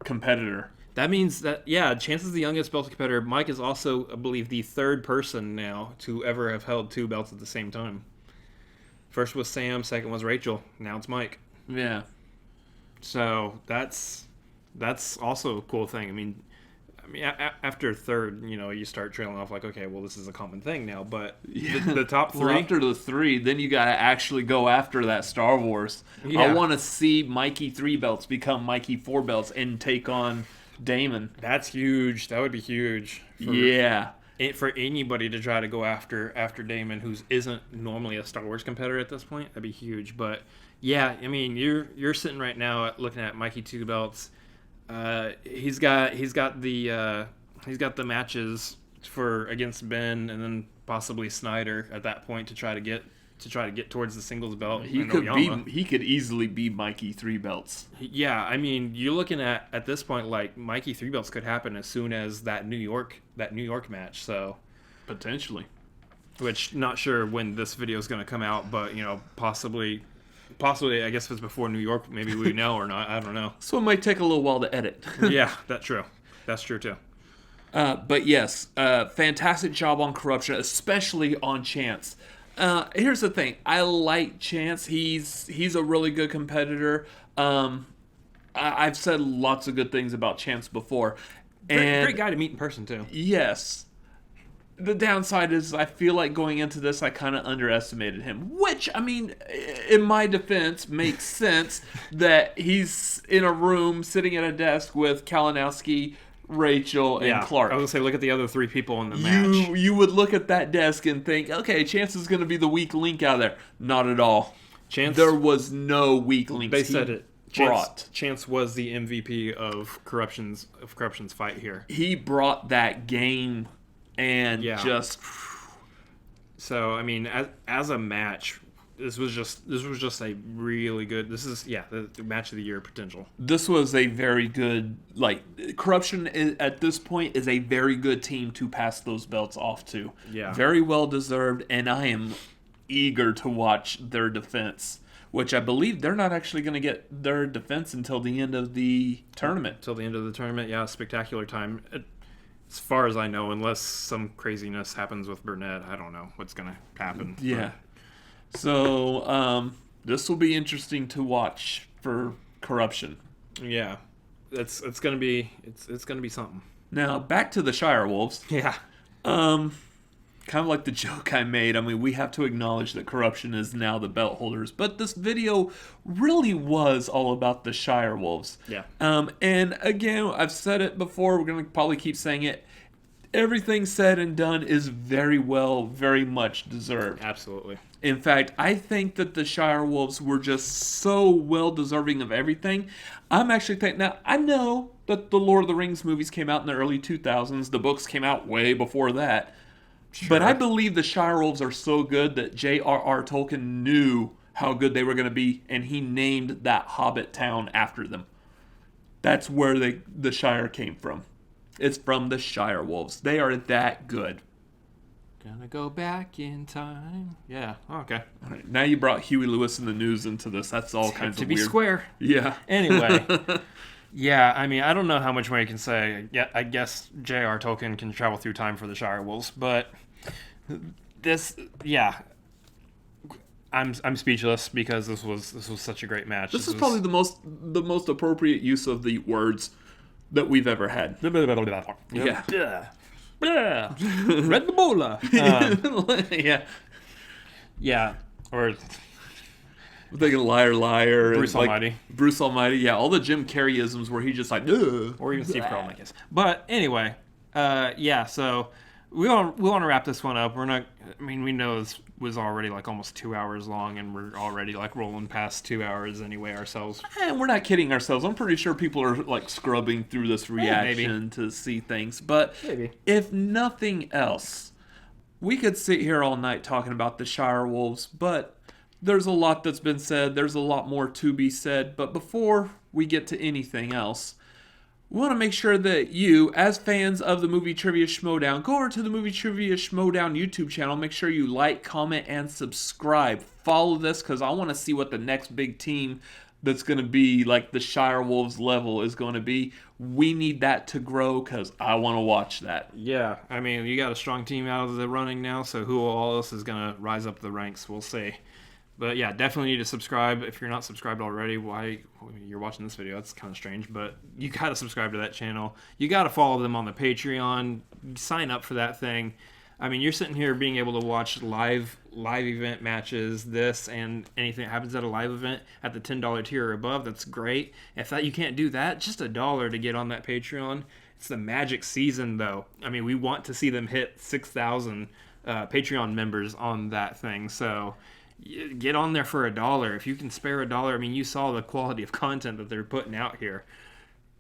competitor. That means that, Chance is the youngest belted competitor. Mike is also, I believe, the third person now to ever have held 2 belts at the same time. First was Sam, second was Rachel. Now it's Mike. Yeah. So that's also a cool thing. I mean, after third, you start trailing off like, okay, well, this is a common thing now. But the top 3... Well, after the 3, then you got to actually go after that Star Wars. Yeah. I want to see Mikey 3 belts become Mikey 4 belts and take on Damon. That's huge. That would be huge. For anybody to try to go after Damon, who isn't normally a Star Wars competitor at this point, that'd be huge. But, yeah, I mean, you're sitting right now looking at Mikey 2 belts. He's got the matches against Ben and then possibly Snyder at that point to try to get towards the singles belt. He could easily be Mikey 3 belts. Yeah, I mean, you're looking at this point like Mikey 3 belts could happen as soon as that New York match. So potentially, which not sure when this video is going to come out, but possibly. I guess if it's before New York, maybe we know or not. I don't know. So it might take a little while to edit. Yeah, that's true. That's true too. But yes, fantastic job on Korruption, especially on Chance. Here's the thing. I like Chance. He's a really good competitor. I've said lots of good things about Chance before. Great guy to meet in person, too. Yes. The downside is I feel like going into this, I kind of underestimated him. Which, I mean, in my defense, makes sense that he's in a room sitting at a desk with Kalinowski, Rachel, and Clark. I was going to say, look at the other three people in the match. You would look at that desk and think, okay, Chance is going to be the weak link out of there. Not at all. There was no weak link. They said it. Chance was the MVP of Korruption's fight here. He brought that game and just. So I mean, as a match, this was just a really good. This is the match of the year potential. This was a very good Korruption at this point is a very good team to pass those belts off to. Yeah, very well deserved, and I am eager to watch their defense. Which I believe they're not actually going to get their defense until the end of the tournament. Till the end of the tournament, spectacular time. As far as I know, unless some craziness happens with Burnett, I don't know what's going to happen. Yeah. So this will be interesting to watch for Korruption. Yeah, it's going to be something. Now back to the Shirewolves. Yeah. Kind of like the joke I made. I mean, we have to acknowledge that Korruption is now the belt holders, but this video really was all about the Shirewolves. Yeah. And again, I've said it before. We're going to probably keep saying it. Everything said and done is very much deserved. Absolutely. In fact, I think that the Shirewolves were just so well deserving of everything. I'm actually thinking, now, I know that the Lord of the Rings movies came out in the early 2000s. The books came out way before that. Sure. But I believe the Shirewolves are so good that J.R.R. Tolkien knew how good they were going to be, and he named that Hobbit town after them. That's where the Shire came from. It's from the Shirewolves. They are that good. Gonna go back in time. Yeah. Okay. All right. Now you brought Huey Lewis and the News into this. That's all kinds of weird. To be square. Yeah. Anyway. Yeah, I mean, I don't know how much more you can say. Yeah, I guess J.R. Tolkien can travel through time for the Shirewolves, but I'm speechless because this was such a great match. This is probably the most appropriate use of the words that we've ever had. Yeah. Red Bull. Yeah. Yeah. Or I'm thinking liar, liar. Bruce Almighty. Bruce Almighty. Yeah. All the Jim Carrey-isms where he just like, ugh. Or even Steve Carell, I guess. But anyway, so we want to wrap this one up. We're not. I mean, we know this was already like almost 2 hours long, and we're already like rolling past 2 hours anyway ourselves. And we're not kidding ourselves. I'm pretty sure people are like scrubbing through this reaction to see things. But if nothing else, we could sit here all night talking about the Shirewolves, but there's a lot that's been said. There's a lot more to be said. But before we get to anything else, we want to make sure that you, as fans of the Movie Trivia Schmoedown, go over to the Movie Trivia Schmoedown YouTube channel. Make sure you like, comment, and subscribe. Follow this because I want to see what the next big team that's going to be like the Shirewolves level is going to be. We need that to grow because I want to watch that. Yeah, I mean, you got a strong team out of the running now, so who else is going to rise up the ranks, we'll see. But yeah, definitely need to subscribe. If you're not subscribed already, you're watching this video, that's kind of strange, but you got to subscribe to that channel. You got to follow them on the Patreon. Sign up for that thing. I mean, you're sitting here being able to watch live event matches, this and anything that happens at a live event at the $10 tier or above. That's great. If you can't do that, just $1 to get on that Patreon. It's the magic season, though. I mean, we want to see them hit 6,000 Patreon members on that thing. So get on there for $1. If you can spare $1, I mean, you saw the quality of content that they're putting out here.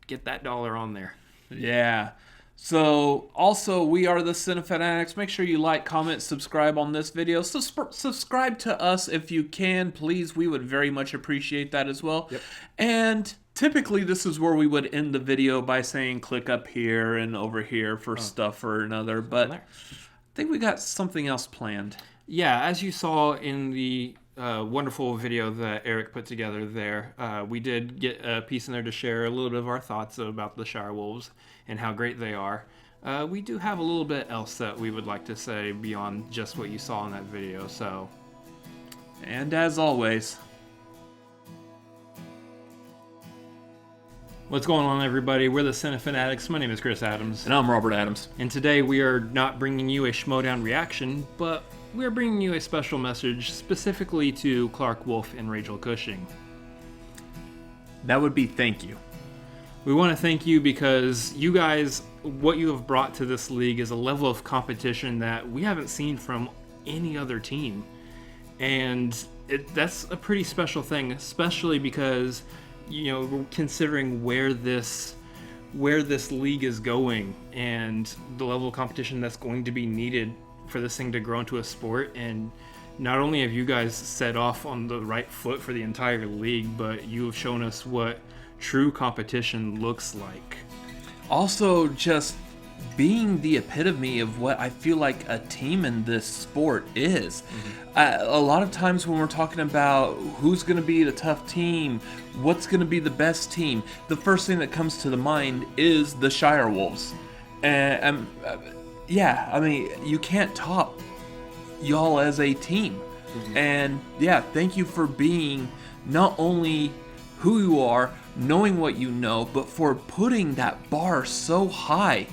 Get that $1 on there. Yeah. So, also, we are the Cinefanatics. Make sure you like, comment, subscribe on this video. Subscribe to us if you can, please. We would very much appreciate that as well. Yep. And typically, this is where we would end the video by saying click up here and over here for stuff or another. But I think we got something else planned. Yeah, as you saw in the wonderful video that Eric put together there, we did get a piece in there to share a little bit of our thoughts about the Shirewolves and how great they are. we do have a little bit else that we would like to say beyond just what you saw in that video. So, and as always, what's going on, everybody? We're the Cinefanatics. My name is Chris Adams. And I'm Robert Adams. And today we are not bringing you a Schmoedown reaction, but we're bringing you a special message specifically to Clark Wolf and Rachel Cushing. That would be thank you. We want to thank you because you guys, what you have brought to this league is a level of competition that we haven't seen from any other team. And that's a pretty special thing, especially because, you know, considering where this league is going and the level of competition that's going to be needed for this thing to grow into a sport. And not only have you guys set off on the right foot for the entire league, but you have shown us what true competition looks like. Also, just being the epitome of what I feel like a team in this sport is. A lot of times when we're talking about who's going to be the tough team, what's going to be the best team, the first thing that comes to the mind is the Shirewolves. And yeah, I mean, you can't top y'all as a team. And yeah, thank you for being not only who you are, knowing what you know, but for putting that bar so high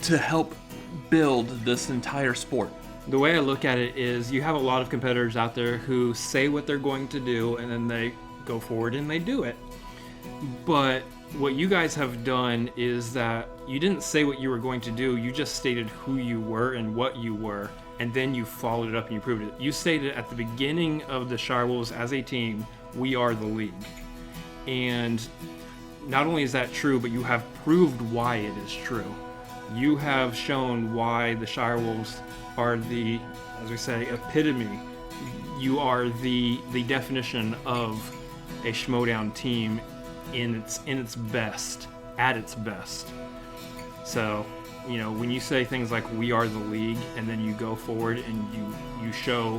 to help build this entire sport. The way I look at it is you have a lot of competitors out there who say what they're going to do and then they go forward and they do it. But what you guys have done is that you didn't say what you were going to do, you just stated who you were and what you were, and then you followed it up and you proved it. You stated at the beginning of the Shirewolves as a team, we are the league. And not only is that true, but you have proved why it is true. You have shown why the Shirewolves are the, as we say, epitome. You are the definition of a Schmoedown team in its best, at its best. So, you know, when you say things like we are the league, and then you go forward and you show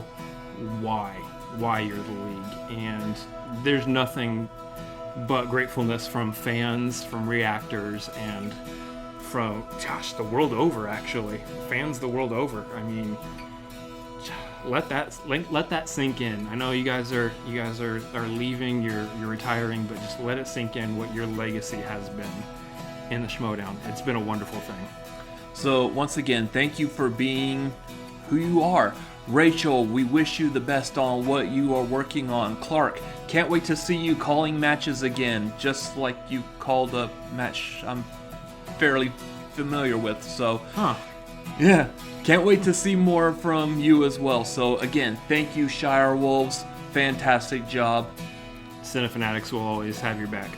why you're the league, and there's nothing but gratefulness from fans, from reactors, and from, gosh, the world over, actually. Fans the world over. I mean, let that sink in. I know you guys are leaving, you're retiring, but just let it sink in what your legacy has been in the Schmoedown. It's been a wonderful thing. So once again, thank you for being who you are. Rachel, we wish you the best on what you are working on. Clark, can't wait to see you calling matches again, just like you called a match I'm fairly familiar with. So, yeah, can't wait to see more from you as well. So again, thank you, Shirewolves. Fantastic job. Cinefanatics will always have your back.